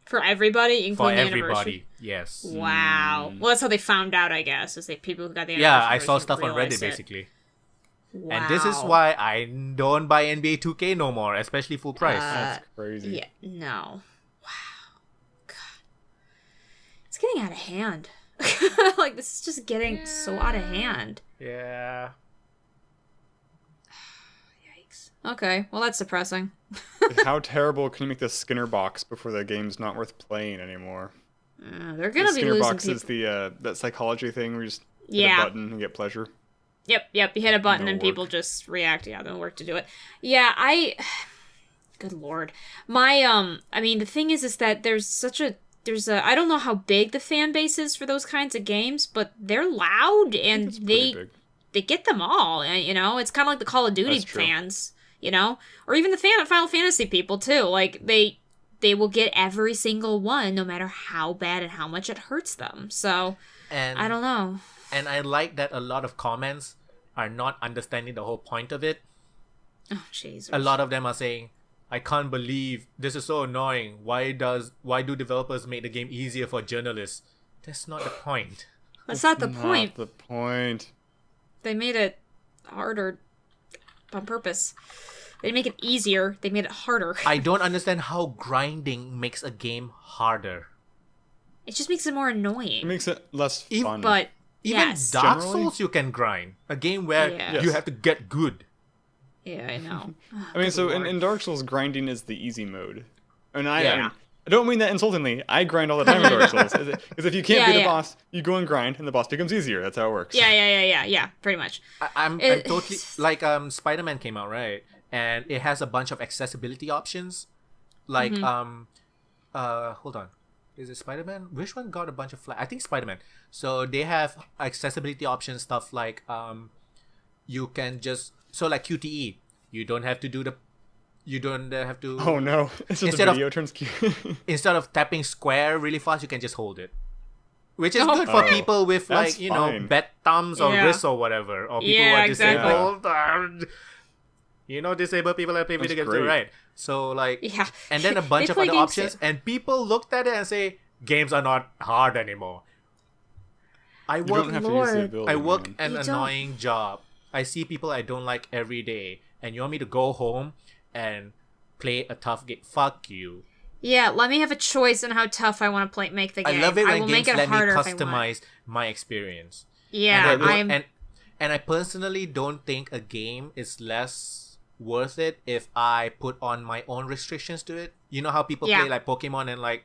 Speaker 2: For everybody,
Speaker 1: for
Speaker 2: including the anniversary.
Speaker 1: everybody. Yes.
Speaker 2: Wow. Well, that's how they found out, I guess, is they people who got the
Speaker 1: Yeah,
Speaker 2: anniversary
Speaker 1: I saw
Speaker 2: version
Speaker 1: stuff on
Speaker 2: realized
Speaker 1: Reddit
Speaker 2: it.
Speaker 1: basically.
Speaker 2: Wow.
Speaker 1: And this is why I don't buy NBA 2K no more, especially full price.
Speaker 3: That's crazy.
Speaker 2: Yeah. No. Wow. God. It's getting out of hand. Like, this is just getting so out of hand.
Speaker 1: Yeah.
Speaker 2: Yikes. Okay. Well, that's depressing.
Speaker 3: How terrible can you make the Skinner box before the game's not worth playing anymore?
Speaker 2: They're
Speaker 3: The
Speaker 2: gonna be
Speaker 3: Skinner
Speaker 2: losing
Speaker 3: box
Speaker 2: people.
Speaker 3: is the that psychology thing where you just hit
Speaker 2: Yeah.
Speaker 3: a button and get pleasure.
Speaker 2: Yep. You hit a button
Speaker 3: No
Speaker 2: and
Speaker 3: work.
Speaker 2: people just react. Yeah, no work to do it. Yeah, good lord. My I mean, the thing is that there's I don't know how big the fan base is for those kinds of games, but they're loud and
Speaker 3: It's pretty big.
Speaker 2: they get them all. And, you know, it's kind of like the Call of Duty
Speaker 3: That's true.
Speaker 2: fans, you know, or even the Final Fantasy people too. Like they will get every single one, no matter how bad and how much it hurts them. So
Speaker 1: And
Speaker 2: I don't know.
Speaker 1: And I like that a lot of comments are not understanding the whole point of it.
Speaker 2: Oh, jeez.
Speaker 1: A lot of them are saying, I can't believe this is so annoying. Why do developers make the game easier for journalists? That's not the point.
Speaker 2: That's not the point.
Speaker 3: Not the point.
Speaker 2: They made it harder on purpose. They didn't make it easier. They made it harder.
Speaker 1: I don't understand how grinding makes a game harder.
Speaker 2: It just makes it more
Speaker 3: It
Speaker 2: annoying.
Speaker 3: makes it less fun.
Speaker 2: But
Speaker 1: Even
Speaker 2: yes.
Speaker 1: Dark
Speaker 3: Generally?
Speaker 1: Souls you can grind. A game where
Speaker 2: Yeah.
Speaker 1: you have to get good.
Speaker 2: Yeah, I know.
Speaker 3: I mean, so
Speaker 2: Lord.
Speaker 3: in Dark Souls, grinding is the easy mode. And I
Speaker 1: Yeah.
Speaker 3: mean, I don't mean that insultingly. I grind all the time in Dark Souls. Because if you can't
Speaker 2: Yeah,
Speaker 3: beat a
Speaker 2: yeah.
Speaker 3: boss, you go and grind, and the boss becomes easier. That's how it works.
Speaker 2: Yeah, pretty much.
Speaker 1: I'm
Speaker 2: It-
Speaker 1: totally like Spider-Man came out, right? And it has a bunch of accessibility options. Like hold on. Is it Spider-Man? Which one got a bunch of I think Spider-Man. So they have accessibility options, stuff like you can just like QTE. You don't have to
Speaker 3: Oh no! It's just
Speaker 1: Instead
Speaker 3: a
Speaker 1: of-
Speaker 3: video turns cute.
Speaker 1: instead of tapping square really fast, you can just hold it. Which is
Speaker 2: Oh.
Speaker 1: good for
Speaker 3: Oh,
Speaker 1: people with
Speaker 3: that's
Speaker 1: like,
Speaker 3: fine.
Speaker 1: bad thumbs or
Speaker 2: Yeah.
Speaker 1: wrists or whatever. Or people
Speaker 2: Yeah,
Speaker 1: who are
Speaker 2: exactly.
Speaker 1: disabled. Disabled people that play video
Speaker 3: That's
Speaker 1: games too,
Speaker 3: great.
Speaker 1: right? So like
Speaker 2: Yeah.
Speaker 1: and then a bunch
Speaker 2: They
Speaker 1: of
Speaker 2: play
Speaker 1: other
Speaker 2: games
Speaker 1: options
Speaker 2: too.
Speaker 1: and people looked at it and say games are not hard anymore. I
Speaker 3: You
Speaker 1: work
Speaker 3: don't have to use
Speaker 2: Lord.
Speaker 3: the ability.
Speaker 1: I work
Speaker 3: man.
Speaker 1: an
Speaker 2: You don't-
Speaker 1: annoying job. I see people I don't like every day and you want me to go home and play a tough game? Fuck you.
Speaker 2: Yeah, let me have a choice on how tough I want to make the game.
Speaker 1: I love it
Speaker 2: I
Speaker 1: when
Speaker 2: will
Speaker 1: games
Speaker 2: make it
Speaker 1: let me
Speaker 2: harder if I want.
Speaker 1: customize my experience.
Speaker 2: Yeah,
Speaker 1: and I
Speaker 2: I'm.
Speaker 1: don't- and I personally don't think a game is less worth it if I put on my own restrictions to it. You know how people
Speaker 2: Yeah.
Speaker 1: play like Pokemon and like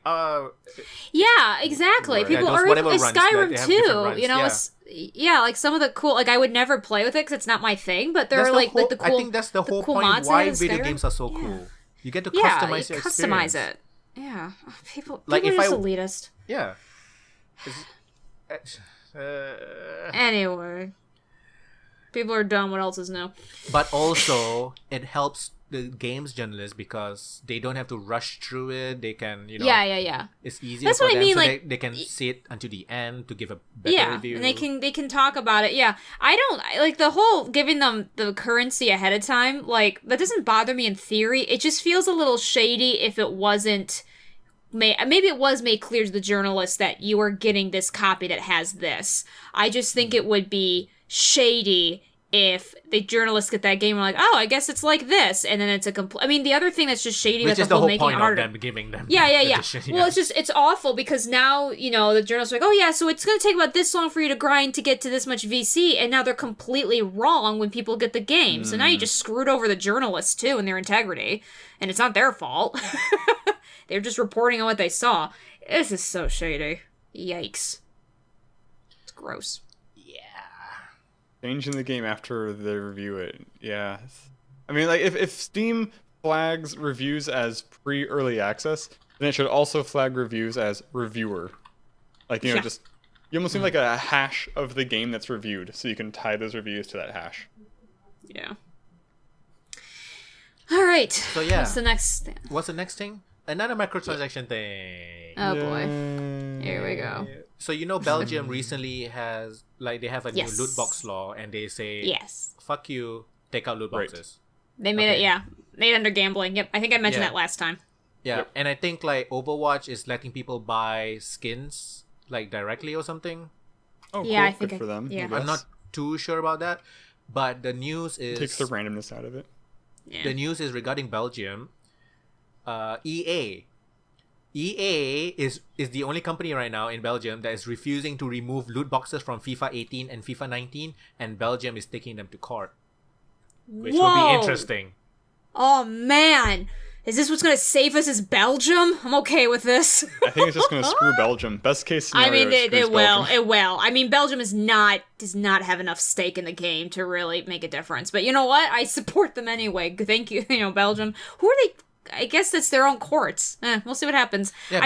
Speaker 2: Yeah, exactly.
Speaker 3: Right.
Speaker 2: People
Speaker 1: Yeah, those
Speaker 2: or
Speaker 1: whatever
Speaker 2: even
Speaker 1: runs,
Speaker 2: Skyrim
Speaker 1: they have
Speaker 2: too.
Speaker 1: different runs,
Speaker 2: You know,
Speaker 1: yeah.
Speaker 2: like some of the cool. Like I would never play with it because it's not my thing. But there
Speaker 1: that's
Speaker 2: are
Speaker 1: the
Speaker 2: like
Speaker 1: whole,
Speaker 2: the cool.
Speaker 1: I think that's the whole
Speaker 2: cool
Speaker 1: point
Speaker 2: mods they
Speaker 1: why
Speaker 2: have in
Speaker 1: video
Speaker 2: Skyrim.
Speaker 1: games are so
Speaker 2: Yeah.
Speaker 1: cool. You get to
Speaker 2: Yeah,
Speaker 1: customize
Speaker 2: you
Speaker 1: your
Speaker 2: customize
Speaker 1: experience.
Speaker 2: it. Yeah, people.
Speaker 1: Like,
Speaker 2: People
Speaker 1: if
Speaker 2: are just
Speaker 1: I-
Speaker 2: elitist.
Speaker 1: Yeah.
Speaker 2: Anyway, people are dumb. What else is new?
Speaker 1: But also, it helps the games journalists because they don't have to rush through it. They can,
Speaker 2: Yeah.
Speaker 1: It's easier
Speaker 2: That's
Speaker 1: for
Speaker 2: what I
Speaker 1: them,
Speaker 2: mean,
Speaker 1: so
Speaker 2: like,
Speaker 1: they can see it until the end to give a better review.
Speaker 2: And they can talk about it. Yeah, I don't like the whole giving them the currency ahead of time. Like, that doesn't bother me in theory. It just feels a little shady if it wasn't. Maybe it was made clear to the journalist that you are getting this copy that has this. I just think it would be shady if the journalists get that game and are like, oh, I guess it's like this, and then it's a complete. I mean, the other thing that's just shady
Speaker 1: which
Speaker 2: about
Speaker 1: is
Speaker 2: the whole making
Speaker 1: point
Speaker 2: art
Speaker 1: of them giving them.
Speaker 2: Yeah.
Speaker 1: Edition,
Speaker 2: Well, it's awful because now the journalists are like, oh yeah, so it's gonna take about this long for you to grind to get to this much VC, and now they're completely wrong when people get the game. So now you just screwed over the journalists too and their integrity, and it's not their fault. They're just reporting on what they saw. This is so shady. Yikes. It's gross.
Speaker 3: Changing the game after they review it. Yeah. I mean, like, if Steam flags reviews as pre-early access, then it should also flag reviews as reviewer. Like, you almost need like a hash of the game that's reviewed, so you can tie those reviews to that hash.
Speaker 2: Yeah. All right.
Speaker 1: So yeah.
Speaker 2: What's the next thing?
Speaker 1: Another microtransaction thing.
Speaker 2: Oh boy. Here we go.
Speaker 1: So Belgium recently has they have a new loot box law, and they say fuck you, take out loot boxes.
Speaker 2: They made it made under gambling. Yep, I think I mentioned that last time.
Speaker 1: Yeah, and I think Overwatch is letting people buy skins directly or something.
Speaker 3: Oh, yeah, cool. I think good for them.
Speaker 2: Yeah,
Speaker 1: I'm not too sure about that, but the news is
Speaker 3: takes the randomness out of it.
Speaker 2: Yeah.
Speaker 1: The news is regarding Belgium. EA is the only company right now in Belgium that is refusing to remove loot boxes from FIFA 18 and FIFA 19, and Belgium is taking them to court, which will be interesting.
Speaker 2: Oh man, is this what's going to save us as Belgium? I'm okay with this.
Speaker 3: I think it's just going to screw Belgium. Best case scenario.
Speaker 2: I mean, it will. I mean, Belgium does not have enough stake in the game to really make a difference. But you know what? I support them anyway. Thank you, Belgium. Who are they? I guess that's their own courts. We'll see what happens.
Speaker 1: Yeah,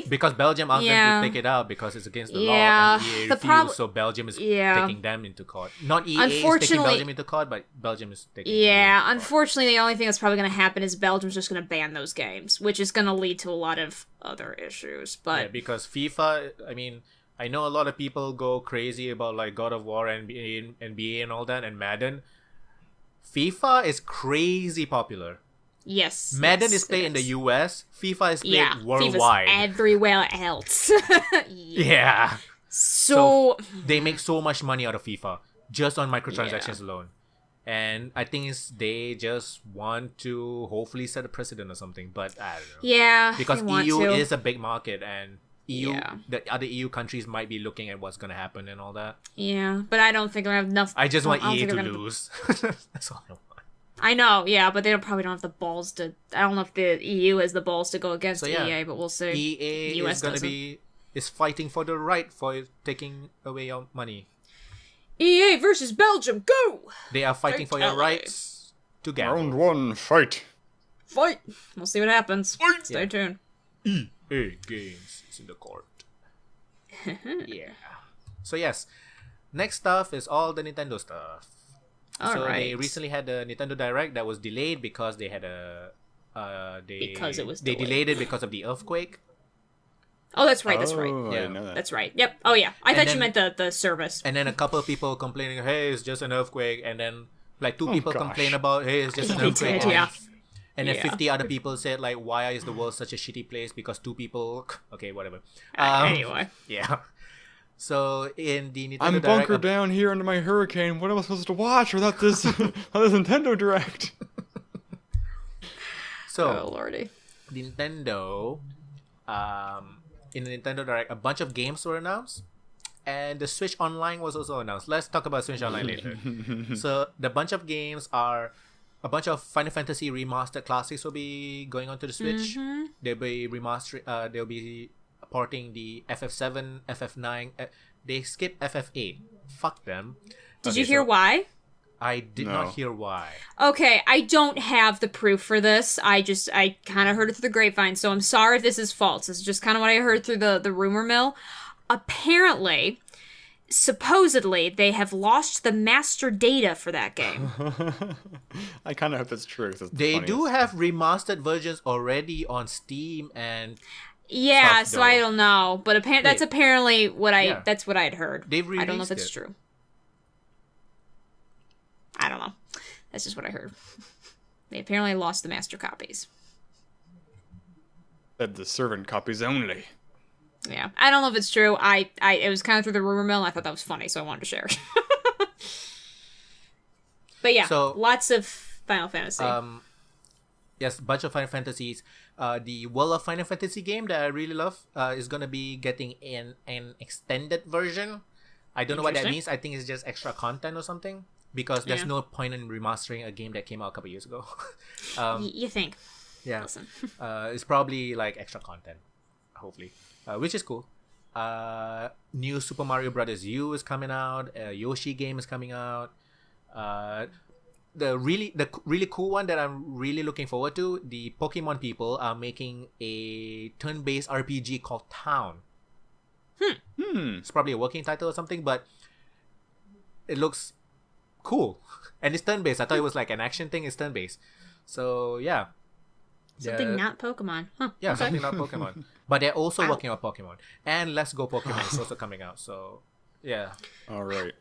Speaker 1: because Belgium asked them to take it out because it's against the law, and EA refused, so Belgium is taking them into court. Not EA is taking Belgium into court, but Belgium is taking them into court.
Speaker 2: Unfortunately, the only thing that's probably going to happen is Belgium's just going to ban those games, which is going to lead to a lot of other issues. But
Speaker 1: because FIFA, I mean, I know a lot of people go crazy about God of War and NBA and all that, and Madden. FIFA is crazy popular.
Speaker 2: Yes.
Speaker 1: Madden is played in the US. FIFA is played worldwide.
Speaker 2: FIFA's everywhere else.
Speaker 1: Yeah.
Speaker 2: So
Speaker 1: they make so much money out of FIFA just on microtransactions alone. And I think they just want to hopefully set a precedent or something, but I don't know.
Speaker 2: Yeah.
Speaker 1: Because EU is a big market, and the other EU countries might be looking at what's going to happen and all that.
Speaker 2: Yeah, but I don't think they're going to have enough.
Speaker 1: I just want EA to lose. That's all I want.
Speaker 2: I know, yeah, but they probably don't have the balls to. I don't know if the EU has the balls to go against EA, but we'll see.
Speaker 1: EA is fighting for the right for taking away your money.
Speaker 2: EA versus Belgium, go!
Speaker 1: They are fighting for your rights to gamble.
Speaker 3: Round 1, fight.
Speaker 2: Fight! We'll see what happens. Fight. Stay tuned.
Speaker 1: EA Games is in the court. Yeah. So yes, next stuff is all the Nintendo stuff. They recently had a Nintendo Direct that was delayed because they had
Speaker 2: because it was
Speaker 1: delayed. They delayed it because of the earthquake.
Speaker 2: Oh, that's right.
Speaker 3: Yeah,
Speaker 2: I
Speaker 3: didn't know that.
Speaker 2: That's right. Yep. Oh yeah, I thought you meant the service.
Speaker 1: And then a couple of people complaining, "Hey, it's just an earthquake," and then two people complain about, "Hey, it's just an earthquake." And then 50 other people said, "Why is the world such a shitty place? Because 2 people." Okay, whatever.
Speaker 2: Anyway.
Speaker 1: Yeah. So in the Nintendo
Speaker 3: I'm bunkered down here under my hurricane. What am I supposed to watch without this Nintendo Direct?
Speaker 1: So,
Speaker 2: oh lordy.
Speaker 1: Nintendo, in the Nintendo Direct, a bunch of games were announced, and the Switch Online was also announced. Let's talk about Switch Online later. So the bunch of games are a bunch of Final Fantasy remastered classics will be going onto the Switch. They'll be they'll be porting the FF7, FF9. They skipped FF8. Fuck them.
Speaker 2: Did you hear why?
Speaker 1: I did not hear why.
Speaker 2: Okay, I don't have the proof for this. I kind of heard it through the grapevine, so I'm sorry if this is false. This is just kind of what I heard through the rumor mill. Apparently, supposedly they have lost the master data for that game.
Speaker 3: I kind of hope that's true.
Speaker 1: They do have remastered versions already on Steam and
Speaker 2: yeah,
Speaker 1: stuff,
Speaker 2: so I don't know, but that's apparently that's what I'd heard.
Speaker 1: They've
Speaker 2: I don't know if
Speaker 1: released
Speaker 2: it's true. I don't know. That's just what I heard. They apparently lost the master copies.
Speaker 3: Said the servant copies only.
Speaker 2: Yeah, I don't know if it's true. It was kind of through the rumor mill, and I thought that was funny, so I wanted to share it. But yeah, so, lots of Final Fantasy.
Speaker 1: Yes, bunch of Final Fantasies. The World of Final Fantasy game that I really love is gonna be getting an extended version. I don't know what that means. I think it's just extra content or something, because there's no point in remastering a game that came out a couple years ago.
Speaker 2: You think?
Speaker 1: Yeah. Listen. It's probably like extra content, hopefully. Which is cool. New Super Mario Brothers U is coming out. Yoshi game is coming out. The really cool one that I'm really looking forward to, the Pokemon people are making a turn-based RPG called Town. It's probably a working title or something, but it looks cool. And it's turn-based. I thought it was like an action thing. It's turn-based. So, yeah.
Speaker 2: Something not Pokemon. Huh.
Speaker 1: Yeah, okay. Something not Pokemon. But they're also working on Pokemon. And Let's Go Pokemon is also coming out. So, yeah.
Speaker 3: All right.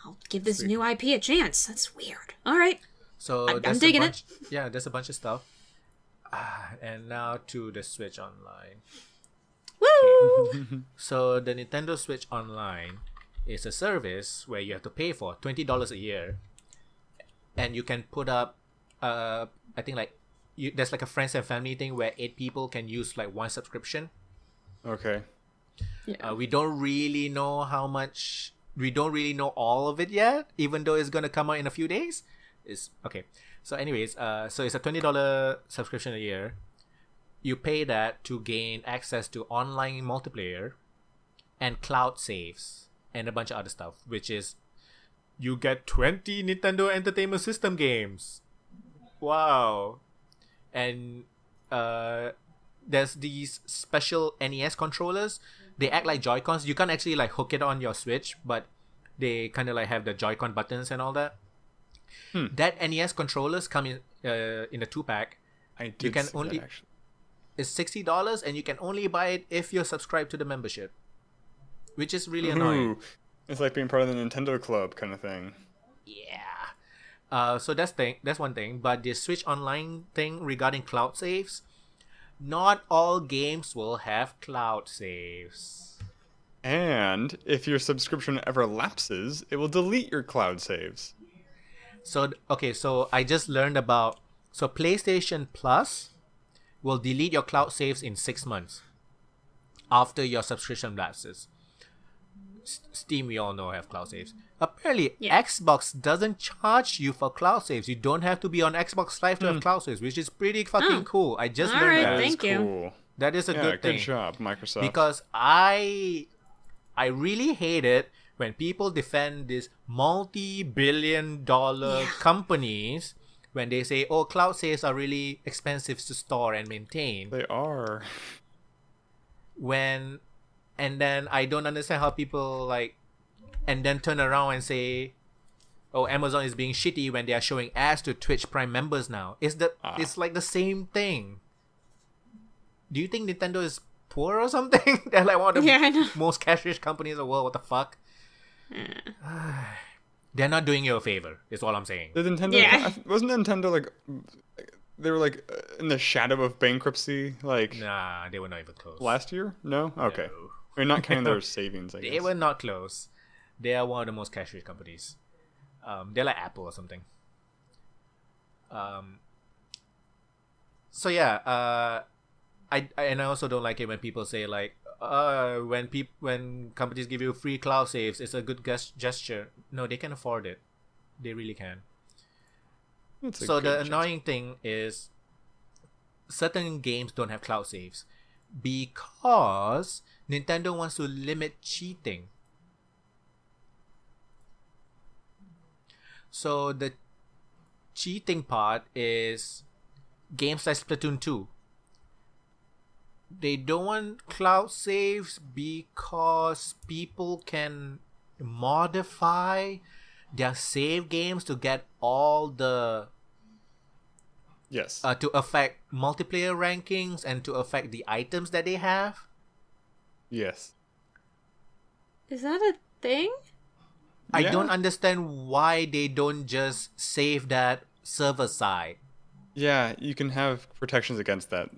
Speaker 2: I'll give this new IP a chance. That's weird. All right.
Speaker 1: So
Speaker 2: I'm digging it.
Speaker 1: Yeah, there's a bunch of stuff. And now to the Switch Online.
Speaker 2: Woo!
Speaker 1: Okay. So the Nintendo Switch Online is a service where you have to pay for $20 a year. And you can put up, I think like, there's like a friends and family thing where 8 people can use like one subscription.
Speaker 3: Okay.
Speaker 1: Yeah. We don't really know how much. We don't really know all of it yet, even though it's gonna come out in a few days. It's okay. So, anyways, so it's a $20 subscription a year. You pay that to gain access to online multiplayer, and cloud saves, and a bunch of other stuff. Which is, you get 20 Nintendo Entertainment System games. Wow. And there's these special NES controllers. They act like Joy-Cons. You can't actually like hook it on your Switch, but they kind of like have the Joy-Con buttons and all that. That NES controllers come in a 2-pack.
Speaker 3: I did see that, actually.
Speaker 1: It's $60, and you can only buy it if you're subscribed to the membership, which is really annoying.
Speaker 3: It's like being part of the Nintendo Club kind of thing.
Speaker 1: Yeah. So that's one thing. But the Switch Online thing regarding cloud saves, not all games will have cloud saves.
Speaker 3: And if your subscription ever lapses, it will delete your cloud saves.
Speaker 1: So, okay, so I just learned about... So PlayStation Plus will delete your cloud saves in 6 months after your subscription lapses. Steam, we all know, have cloud saves. Apparently, Xbox doesn't charge you for cloud saves. You don't have to be on Xbox Live to have cloud saves, which is pretty fucking cool. I just learned that.
Speaker 2: Thank you.
Speaker 3: Cool.
Speaker 1: That is a good thing.
Speaker 3: Good job, Microsoft.
Speaker 1: Because I really hate it when people defend these multi-billion-dollar companies when they say, oh, cloud saves are really expensive to store and maintain.
Speaker 3: They are.
Speaker 1: And then I don't understand how people like, and then turn around and say, oh, Amazon is being shitty when they are showing ads to Twitch Prime members now. It's like the same thing. Do you think Nintendo is poor or something? They're like one of the most cash-rich companies in the world. What the fuck? They're not doing you a favor, is all I'm saying.
Speaker 3: Wasn't Nintendo like, they were like in the shadow of bankruptcy? Like,
Speaker 1: nah, they were not even close.
Speaker 3: Last year? No? Okay. No. I mean, not counting their savings, I guess.
Speaker 1: They were not close. They are one of the most cash-rich companies. They're like Apple or something. So yeah, I also don't like it when people say like, when companies give you free cloud saves, it's a good gesture. No, they can afford it. They really can. So the annoying thing is, certain games don't have cloud saves because Nintendo wants to limit cheating. So the cheating part is games like Splatoon 2. they don't want cloud saves because people can modify their save games to get all the
Speaker 3: Yes.
Speaker 1: to affect multiplayer rankings and to affect the items that they have.
Speaker 3: Yes.
Speaker 2: Is that a thing?
Speaker 1: I
Speaker 3: Yeah.
Speaker 1: don't understand why they don't just save that server side.
Speaker 3: Yeah, you can have protections against that.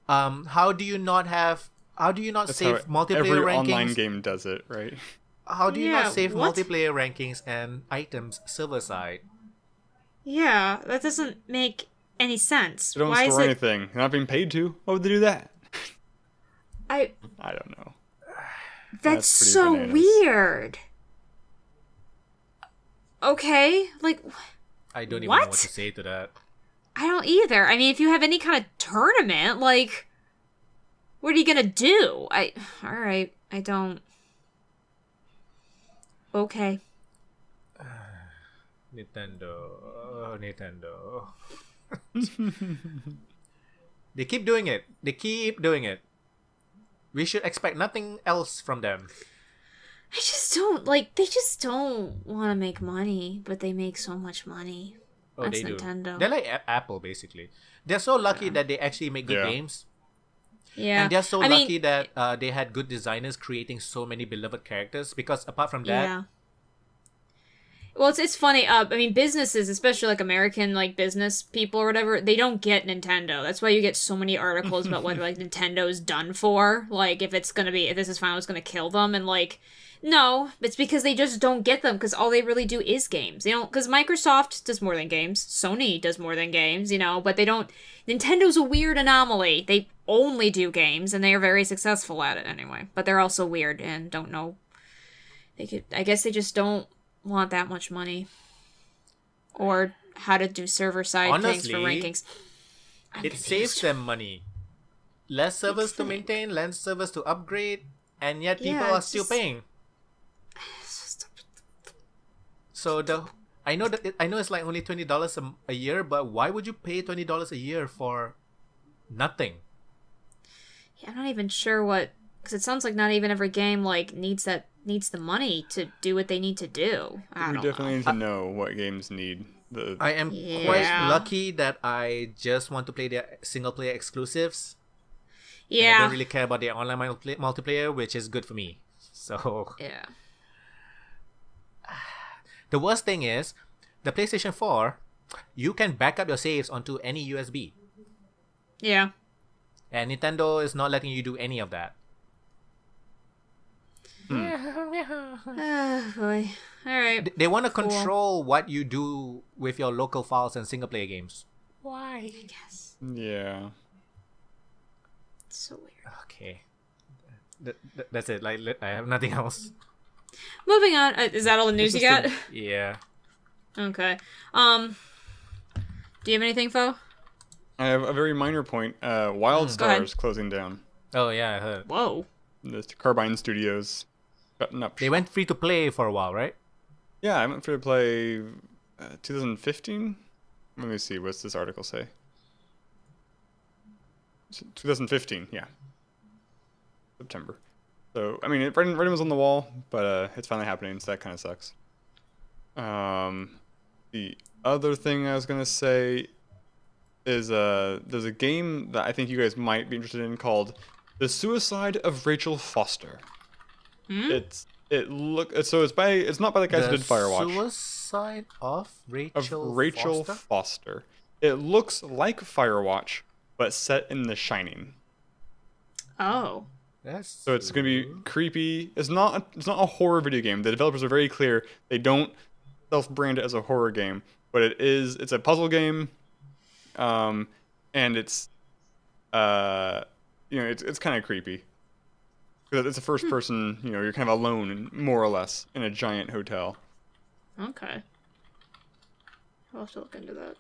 Speaker 1: How do you not
Speaker 3: That's
Speaker 1: save
Speaker 3: how
Speaker 1: multiplayer
Speaker 3: every
Speaker 1: rankings?
Speaker 3: online game does it, right?
Speaker 1: How do you
Speaker 2: Yeah,
Speaker 1: not save
Speaker 2: what?
Speaker 1: multiplayer rankings and items server side?
Speaker 2: Yeah, that doesn't make any sense.
Speaker 3: They don't
Speaker 2: Why is
Speaker 3: store
Speaker 2: it?
Speaker 3: anything. They're not being paid to. Why would they do that?
Speaker 2: I.
Speaker 3: I don't know.
Speaker 2: That's
Speaker 3: pretty
Speaker 2: so
Speaker 3: bananas.
Speaker 2: weird. Okay, like
Speaker 1: I don't even know
Speaker 2: What?
Speaker 1: what to say to that.
Speaker 2: I don't either. I mean, if you have any kind of tournament, like, what are you gonna do? All right, I don't. Okay.
Speaker 1: Nintendo. They keep doing it. We should expect nothing else from them.
Speaker 2: I just don't like. They just don't want to make money, but they make so much money.
Speaker 1: Oh,
Speaker 2: That's
Speaker 1: they do.
Speaker 2: Nintendo.
Speaker 1: They're like Apple, basically. They're so lucky that they actually make good
Speaker 3: Yeah.
Speaker 1: games.
Speaker 2: Yeah,
Speaker 1: And they're so
Speaker 2: I mean,
Speaker 1: lucky that they had good designers creating so many beloved characters. Because apart from that,
Speaker 2: Yeah. Well, it's funny. I mean, businesses, especially like American like business people or whatever, they don't get Nintendo. That's why you get so many articles about what like Nintendo's done for. Like, if this is finally gonna kill them, and like, no, it's because they just don't get them because all they really do is games. They don't, because Microsoft does more than games, Sony does more than games, but they don't. Nintendo's a weird anomaly. They only do games, and they are very successful at it anyway. But they're also weird and don't know. I guess they just don't want that much money or how to do server side things for
Speaker 1: Honestly,
Speaker 2: rankings. I'm
Speaker 1: it
Speaker 2: confused.
Speaker 1: saves them money. Less servers to
Speaker 2: think.
Speaker 1: maintain, less servers to upgrade, and yet people
Speaker 2: Yeah,
Speaker 1: are
Speaker 2: it's
Speaker 1: still
Speaker 2: just-
Speaker 1: paying. So I know it's like only $20 a year, but why would you pay $20 a year for nothing?
Speaker 2: Yeah, I'm not even sure what, because it sounds like not even every game like needs the money to do what they need to do. I
Speaker 3: We
Speaker 2: don't
Speaker 3: definitely
Speaker 2: know.
Speaker 3: need to know what games need the.
Speaker 1: I am
Speaker 2: Yeah.
Speaker 1: quite lucky that I just want to play their single player exclusives. And I
Speaker 2: Yeah,
Speaker 1: don't really care about their online multiplayer, which is good for me. So
Speaker 2: yeah.
Speaker 1: the worst thing is, the PlayStation 4, you can back up your saves onto any USB.
Speaker 2: Yeah.
Speaker 1: And Nintendo is not letting you do any of that.
Speaker 2: Oh boy. All right.
Speaker 1: They want to control what you do with your local files and single player games. Why?
Speaker 2: I guess
Speaker 3: Yeah.
Speaker 2: it's so weird.
Speaker 1: Okay. That's it. Like, I have nothing else.
Speaker 2: Moving on. Is that all the news you got?
Speaker 1: Yeah.
Speaker 2: Okay. Do you have anything, Fo?
Speaker 3: I have a very minor point. WildStar
Speaker 2: ahead.
Speaker 3: is closing down.
Speaker 1: Oh, yeah, I heard.
Speaker 2: Whoa.
Speaker 3: The Carbine Studios cutting up.
Speaker 1: They went free to play for a while, right?
Speaker 3: Yeah, I went free to play 2015. Let me see. What's this article say? 2015. Yeah. September. So I mean, writing was on the wall, but it's finally happening. So that kind of sucks. The other thing I was gonna say is there's a game that I think you guys might be interested in called The Suicide of Rachel Foster. It's not by the guys who did Firewatch.
Speaker 1: Suicide of Rachel
Speaker 3: Rachel
Speaker 1: Foster?
Speaker 3: Foster. It looks like Firewatch, but set in The Shining.
Speaker 2: Oh.
Speaker 1: So
Speaker 3: It's gonna be creepy. It's not a horror video game. The developers are very clear. They don't self-brand it as a horror game, but it's a puzzle game. And it's it's kind of creepy. Because it's a first person, you're kind of alone, more or less, in a giant hotel.
Speaker 2: Okay. I'll have to look into that.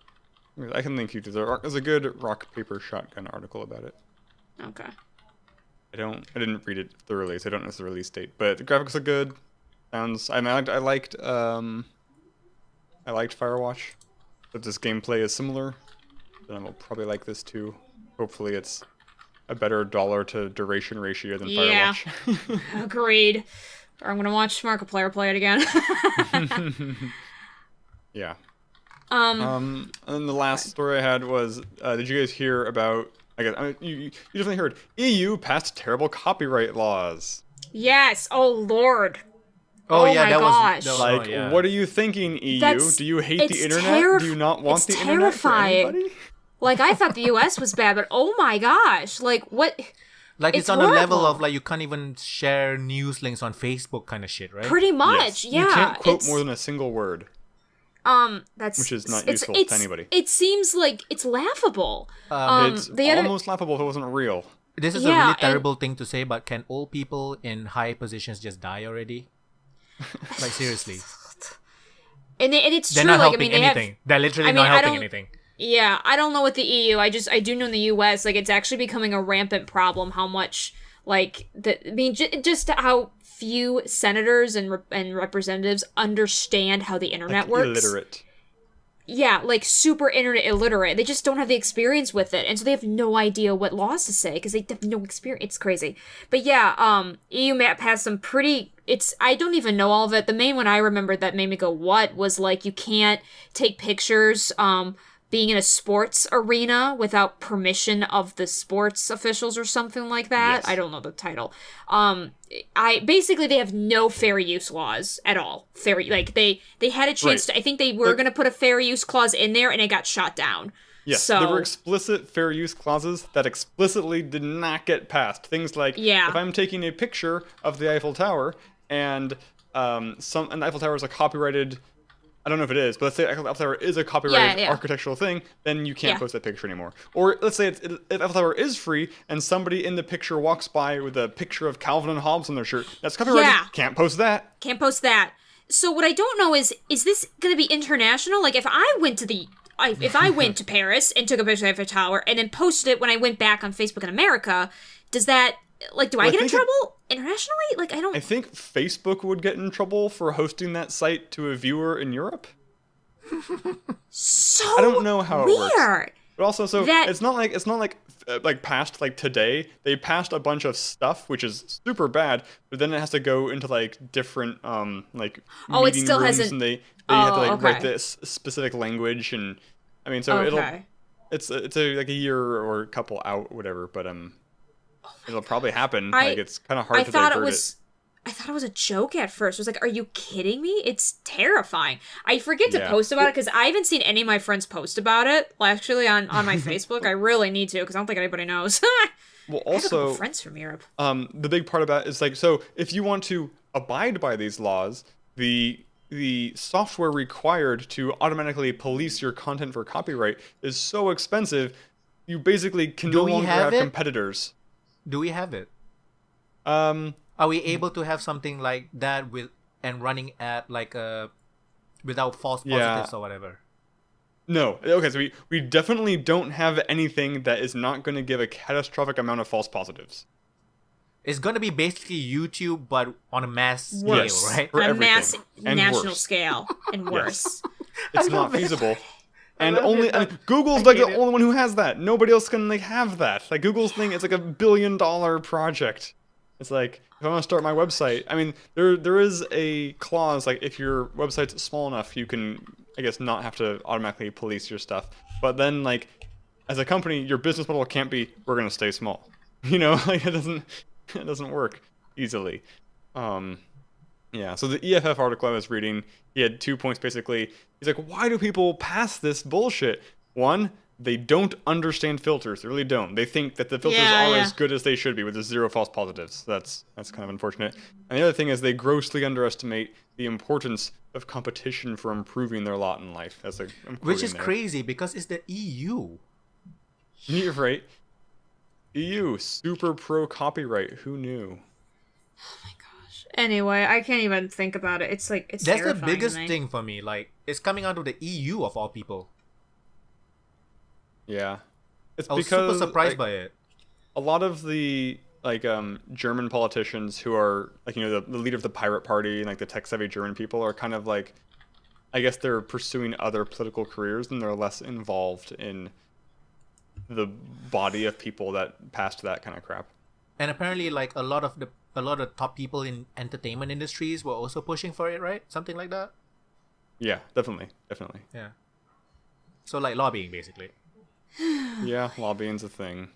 Speaker 3: I can link you to there's a good rock paper shotgun article about it.
Speaker 2: Okay.
Speaker 3: I didn't read it thoroughly, so I don't know the release date. But the graphics look good. I liked Firewatch. But this gameplay is similar. Then I will probably like this too. Hopefully it's a better dollar to duration ratio than
Speaker 2: Yeah.
Speaker 3: Firewatch.
Speaker 2: Agreed. Or I'm gonna watch Markiplier play it again.
Speaker 3: Yeah. And the last story I had was, did you guys hear about? You definitely heard. EU passed terrible copyright laws.
Speaker 2: Yes. Oh Lord.
Speaker 1: Oh yeah,
Speaker 2: my
Speaker 1: that
Speaker 2: gosh.
Speaker 1: was
Speaker 3: Like,
Speaker 1: yeah.
Speaker 3: what are you thinking, EU? Do you hate the internet? Do you not want the internet for anybody?
Speaker 2: Like, I thought the US was bad, but oh my gosh. Like, what?
Speaker 1: Like it's on
Speaker 2: horrible.
Speaker 1: a level of like you can't even share news links on Facebook kind of shit, right?
Speaker 2: Pretty much, yeah.
Speaker 3: You can't quote more than a single word. Which is not useful to anybody.
Speaker 2: It seems like it's laughable.
Speaker 3: It's almost laughable if it wasn't real.
Speaker 1: This is a really terrible thing to say, but can old people in high positions just die already? Like seriously.
Speaker 2: And it's
Speaker 1: They're
Speaker 2: true.
Speaker 1: not
Speaker 2: Like,
Speaker 1: helping
Speaker 2: I mean,
Speaker 1: anything. They're literally not helping anything.
Speaker 2: Yeah, I don't know what the EU. I do know in the US, like, it's actually becoming a rampant problem. How much, like, just how few senators and representatives understand how the internet works.
Speaker 3: Illiterate.
Speaker 2: Yeah, like super internet illiterate. They just don't have the experience with it, and so they have no idea what laws to say because they have no experience. It's crazy. But yeah, EU map has some pretty. I don't even know all of it. The main one I remembered that made me go, "What?" was like you can't take pictures. Being in a sports arena without permission of the sports officials or something like that.
Speaker 3: Yes.
Speaker 2: I don't know the title. Basically they have no fair use laws at all. They had a chance to. I think they were going to put a fair use clause in there and it got shot down.
Speaker 3: Yes,
Speaker 2: so,
Speaker 3: there were explicit fair use clauses that explicitly did not get passed. Things like, if I'm taking a picture of the Eiffel Tower and the Eiffel Tower is a copyrighted. I don't know if it is, but let's say Eiffel Tower is a copyrighted architectural thing, then you can't post that picture anymore. Or let's say if Eiffel Tower is free and somebody in the picture walks by with a picture of Calvin and Hobbes on their shirt, that's copyrighted.
Speaker 2: Yeah.
Speaker 3: Can't post that.
Speaker 2: Can't post that. So what I don't know is this going to be international? Like if I went to Paris and took a picture of the Eiffel Tower and then posted it when I went back on Facebook in America, does that... Like, do I get in trouble internationally? Like, I don't...
Speaker 3: I think Facebook would get in trouble for hosting that site to a viewer in Europe.
Speaker 2: So
Speaker 3: I don't know how it works. But also, it's not like passed like today. They passed a bunch of stuff, which is super bad. But then it has to go into like different like meeting
Speaker 2: it still
Speaker 3: rooms,
Speaker 2: hasn't...
Speaker 3: and they have to like write this specific language, and I mean, so it's like a year or a couple out, whatever. But it'll probably happen. It's kind of hard to divert it.
Speaker 2: I thought it was a joke at first. I was like, are you kidding me? It's terrifying. I forget to post about it because I haven't seen any of my friends post about it, actually, on my Facebook. I really need to because I don't think anybody knows.
Speaker 3: Well,
Speaker 2: I have a
Speaker 3: also,
Speaker 2: couple friends from Europe.
Speaker 3: The big part about it is like, so if you want to abide by these laws, the software required to automatically police your content for copyright is so expensive, you basically can no longer have competitors.
Speaker 1: Do we have it? Are we able to have something like that and running at like without false positives or whatever?
Speaker 3: No. Okay, so we definitely don't have anything that is not going to give a catastrophic amount of false positives.
Speaker 1: It's going to be basically YouTube, but on a mass scale, right?
Speaker 2: On a mass national scale and worse.
Speaker 3: It's not feasible. And Google's like the only one who has that. Nobody else can like have that. Like Google's thing, it's like $1 billion project. It's like if I want to start my website, I mean, there is a clause like if your website's small enough, you can, I guess, not have to automatically police your stuff. But then like as a company, your business model can't be we're gonna stay small. You know, like it doesn't work easily. Yeah, so the EFF article I was reading, he had 2 points basically. He's like, why do people pass this bullshit? One, they don't understand filters. They really don't. They think that the filters are as good as they should be with 0 false positives. That's kind of unfortunate. And the other thing is they grossly underestimate the importance of competition for improving their lot in life.
Speaker 1: Which is crazy because it's the EU.
Speaker 3: You're right. EU, super pro copyright. Who knew?
Speaker 2: Oh my gosh. Anyway, I can't even think about it. It's like, it's
Speaker 1: That's the
Speaker 2: terrifying
Speaker 1: biggest
Speaker 2: to me.
Speaker 1: thing for me. Like, it's coming out of the EU of all people.
Speaker 3: Yeah.
Speaker 1: I was super surprised by it.
Speaker 3: A lot of the German politicians who are like, the leader of the Pirate Party and like the tech-savvy German people are kind of like, I guess they're pursuing other political careers and they're less involved in the body of people that passed that kind of crap.
Speaker 1: And apparently, like a lot of top people in entertainment industries were also pushing for it, right? Something like that.
Speaker 3: Yeah, definitely.
Speaker 1: Yeah. So like lobbying, basically.
Speaker 3: Yeah, lobbying's a thing.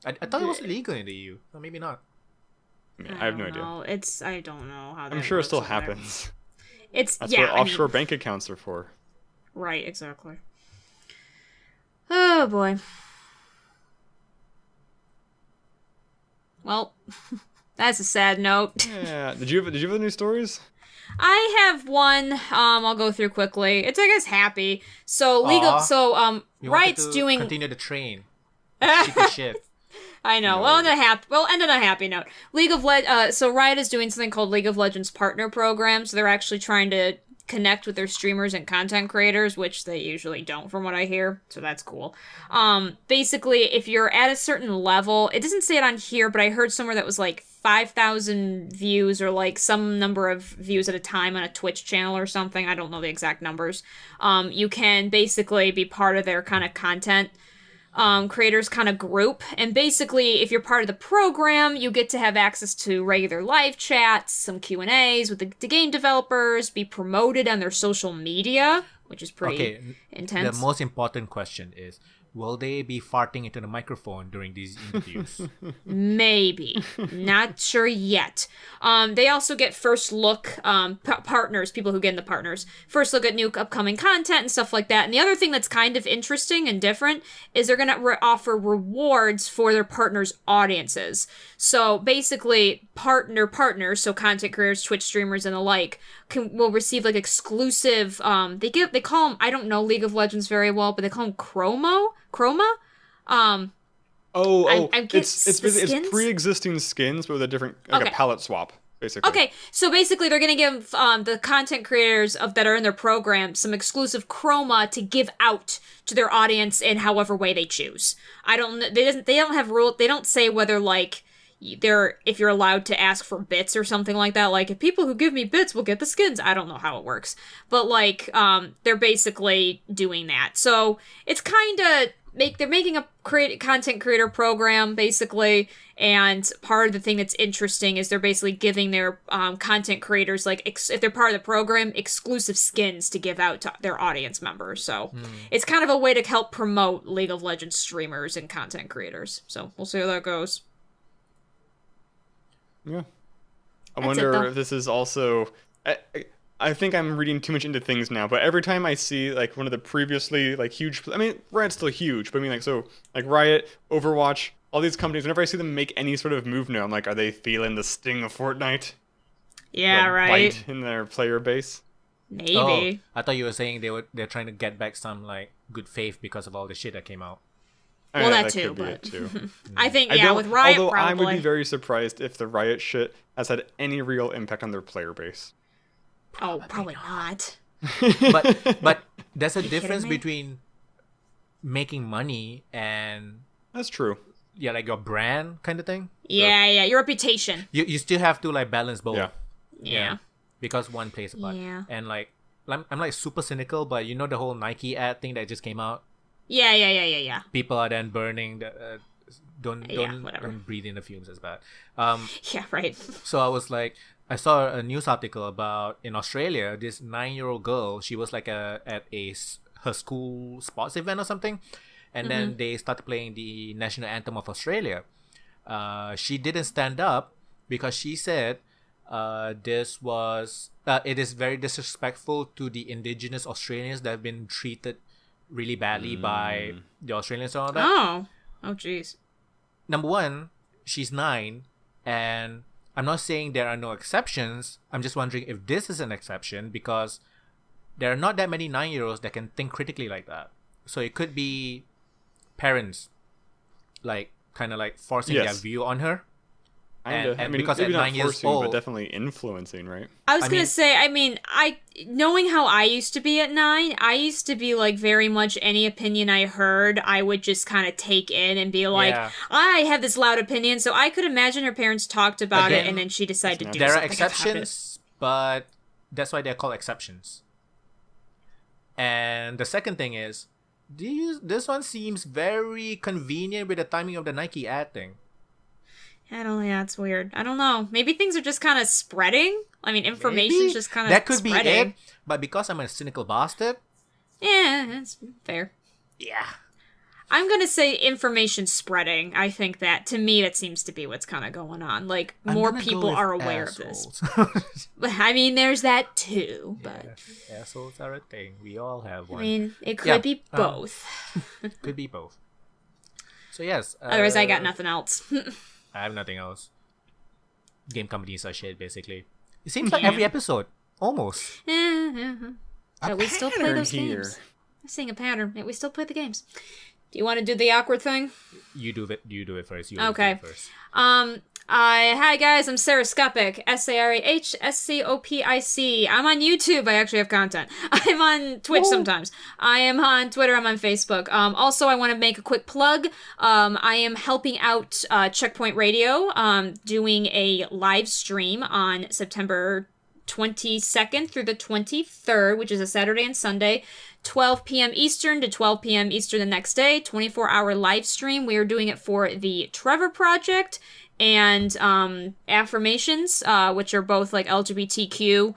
Speaker 1: I thought it was illegal in the EU. Or maybe not.
Speaker 3: I have no idea.
Speaker 2: I don't know how that
Speaker 3: I'm sure it still
Speaker 2: works over there.
Speaker 3: happens.
Speaker 2: That's
Speaker 3: what offshore bank accounts are for.
Speaker 2: Right, exactly. Oh boy. Well, that's a sad note.
Speaker 3: Yeah. Did you have any news stories?
Speaker 2: I have one. I'll go through quickly. It's, I guess, happy. So Riot's doing
Speaker 1: continue the train. Cheeky shit.
Speaker 2: I know.
Speaker 3: No.
Speaker 2: Well, end on a happy note. So Riot is doing something called League of Legends Partner Program. So they're actually trying to connect with their streamers and content creators, which they usually don't, from what I hear. So that's cool. Basically, if you're at a certain level, it doesn't say it on here, but I heard somewhere that was like 5,000 views or like some number of views at a time on a Twitch channel or something. I don't know the exact numbers. You can basically be part of their kind of content creators kind of group, and basically if you're part of the program, you get to have access to regular live chats, some Q&As with the game developers, be promoted on their social media, which is pretty intense.
Speaker 1: The most important question is, will they be farting into the microphone during these interviews?
Speaker 2: Maybe. Not sure yet. They also get first look partners, people who get in the partners, first look at new upcoming content and stuff like that. And the other thing that's kind of interesting and different is they're going to offer rewards for their partners' audiences. So basically, partners, so content creators, Twitch streamers, and the like, will receive like exclusive. They call them, I don't know League of Legends very well, but they call them Chroma.
Speaker 3: It's pre-existing skins, but with a different a palette swap, basically.
Speaker 2: Okay, so basically they're gonna give the content creators that are in their program some exclusive chroma to give out to their audience in however way they choose. They don't have rule. They don't say whether like if you're allowed to ask for bits or something like that. Like if people who give me bits will get the skins. I don't know how it works, but like they're basically doing that. So it's kind of they're making a content creator program basically, and part of the thing that's interesting is they're basically giving their content creators, like if they're part of the program, exclusive skins to give out to their audience members. So it's kind of a way to help promote League of Legends streamers and content creators. So we'll see how that goes.
Speaker 3: Yeah. I wonder if this is also... I think I'm reading too much into things now, but every time I see like one of the previously like huge... I mean, Riot's still huge, but I mean like Riot, Overwatch, all these companies, whenever I see them make any sort of move now, I'm like, are they feeling the sting of Fortnite?
Speaker 2: Yeah, right.
Speaker 3: Bite in their player base?
Speaker 2: Maybe.
Speaker 1: Oh, I thought you were saying they're trying to get back some like good faith because of all the shit that came out.
Speaker 2: Well, that too, but I think with Riot,
Speaker 3: although
Speaker 2: probably.
Speaker 3: I would be very surprised if the Riot shit has had any real impact on their player base.
Speaker 2: Probably not.
Speaker 1: but there's a difference between making money and
Speaker 3: that's true.
Speaker 1: Yeah, like your brand kind of thing.
Speaker 2: Yeah, your reputation.
Speaker 1: You still have to like balance both.
Speaker 2: Yeah.
Speaker 1: Because one plays a part.
Speaker 2: Yeah.
Speaker 1: And like I'm like super cynical, but you know the whole Nike ad thing that just came out.
Speaker 2: Yeah.
Speaker 1: People are then burning the. Don't breathe in the fumes as bad.
Speaker 2: Yeah, right.
Speaker 1: So I was like, I saw a news article about in Australia, this 9-year-old girl. She was like at her school sports event or something, and then they started playing the national anthem of Australia. She didn't stand up because she said it is very disrespectful to the indigenous Australians that have been treated really badly by the Australians and all that.
Speaker 2: Oh, jeez.
Speaker 1: Number one, she's 9, and I'm not saying there are no exceptions. I'm just wondering if this is an exception because there are not that many 9-year-olds that can think critically like that. So it could be parents, like kind of like forcing their view on her. And because at 9 years old,
Speaker 3: but definitely influencing, right?
Speaker 2: I was gonna say, knowing how I used to be at 9, I used to be like very much any opinion I heard, I would just kind of take in and be like, I have this loud opinion. So I could imagine her parents talked about it, and then she decided to do something.
Speaker 1: There are exceptions, but that's why they're called exceptions. And the second thing is, This one seems very convenient with the timing of the Nike ad thing.
Speaker 2: Yeah, it's weird. I don't know. Maybe things are just kind of spreading. I mean, information's just kind of
Speaker 1: that could
Speaker 2: spreading.
Speaker 1: be it. But because I'm a cynical bastard.
Speaker 2: Yeah, that's fair.
Speaker 1: Yeah.
Speaker 2: I'm gonna say information spreading. I think that, to me, that seems to be what's kind of going on. Like, more people are aware of this. I mean, there's that too, but...
Speaker 1: Yeah, assholes are a thing. We all have one.
Speaker 2: I mean, it could be both.
Speaker 1: Could be both. So, yes.
Speaker 2: Otherwise, I got nothing else.
Speaker 1: I have nothing else. Game companies are shit, basically. It seems like every episode. Almost.
Speaker 2: But we still play those games. I'm seeing a pattern. We still play the games. Do you want to do the awkward thing?
Speaker 1: You do it first.
Speaker 2: Okay. Do it first. Hi guys, I'm Sarahscopic. SARHSCOPIC. I'm on YouTube. I actually have content. I'm on Twitch sometimes. I am on Twitter. I'm on Facebook. Also, I want to make a quick plug. I am helping out Checkpoint Radio, doing a live stream on September 22nd through the 23rd, which is a Saturday and Sunday. 12 p.m. Eastern to 12 p.m. Eastern the next day, 24-hour live stream. We are doing it for the Trevor Project and Affirmations, which are both like LGBTQ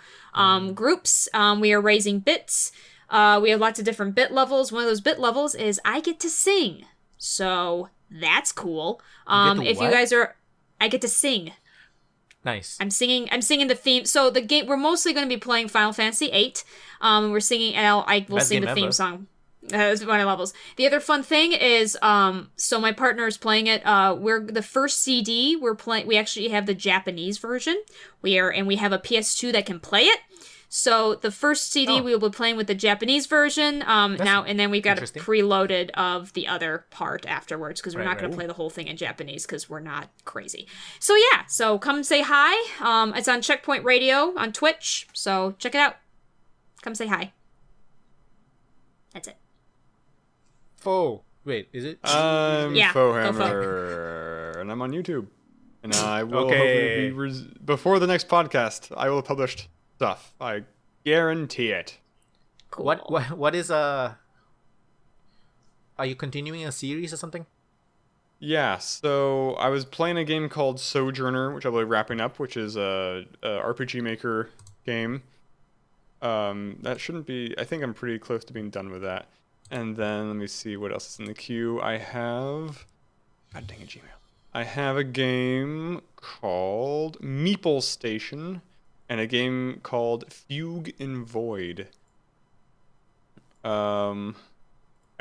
Speaker 2: groups. We are raising bits. We have lots of different bit levels. One of those bit levels is I get to sing. So that's cool. If you guys are... I get to sing.
Speaker 1: Nice.
Speaker 2: I'm singing the theme. So the game, we're mostly going to be playing Final Fantasy VIII. We're singing, and I will sing the theme song. It's one of the levels. The other fun thing is, so my partner is playing it. We're the first CD we're playing. We actually have the Japanese version. We have a PS2 that can play it. So the first CD we will be playing with the Japanese version now, and then we've got it preloaded of the other part afterwards because we're not going to play the whole thing in Japanese because we're not crazy. So yeah, so come say hi. It's on Checkpoint Radio on Twitch, so check it out. Come say hi. That's it.
Speaker 1: Wait, is it?
Speaker 3: I'm Foehamner, and I'm on YouTube, and I will hopefully before the next podcast. I will have published stuff. I guarantee it.
Speaker 2: Cool.
Speaker 1: What is Are you continuing a series or something?
Speaker 3: Yeah, so I was playing a game called Sojourner, which I'll be wrapping up, which is a RPG Maker game. That shouldn't be... I think I'm pretty close to being done with that. And then, let me see what else is in the queue. I have... God dang it, Gmail. I have a game called Meeple Station, and a game called Fugue in Void. I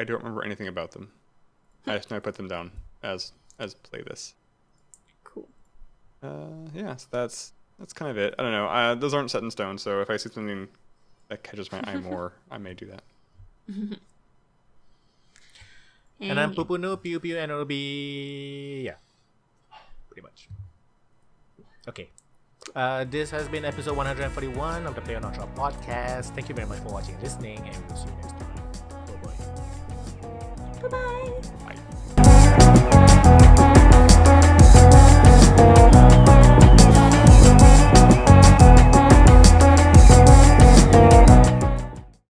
Speaker 3: don't remember anything about them. I just know I put them down as play this.
Speaker 2: Cool.
Speaker 3: Yeah, so that's kind of it. I don't know. Those aren't set in stone, so if I see something that catches my eye more, I may do that.
Speaker 1: And I'm Pupunoob, Pew, and it'll be... yeah. Pretty much. Okay. This has been episode 141 of the playonultra podcast. Thank you very much for watching and listening, and we'll see you next time. Bye-bye.
Speaker 2: Bye-bye.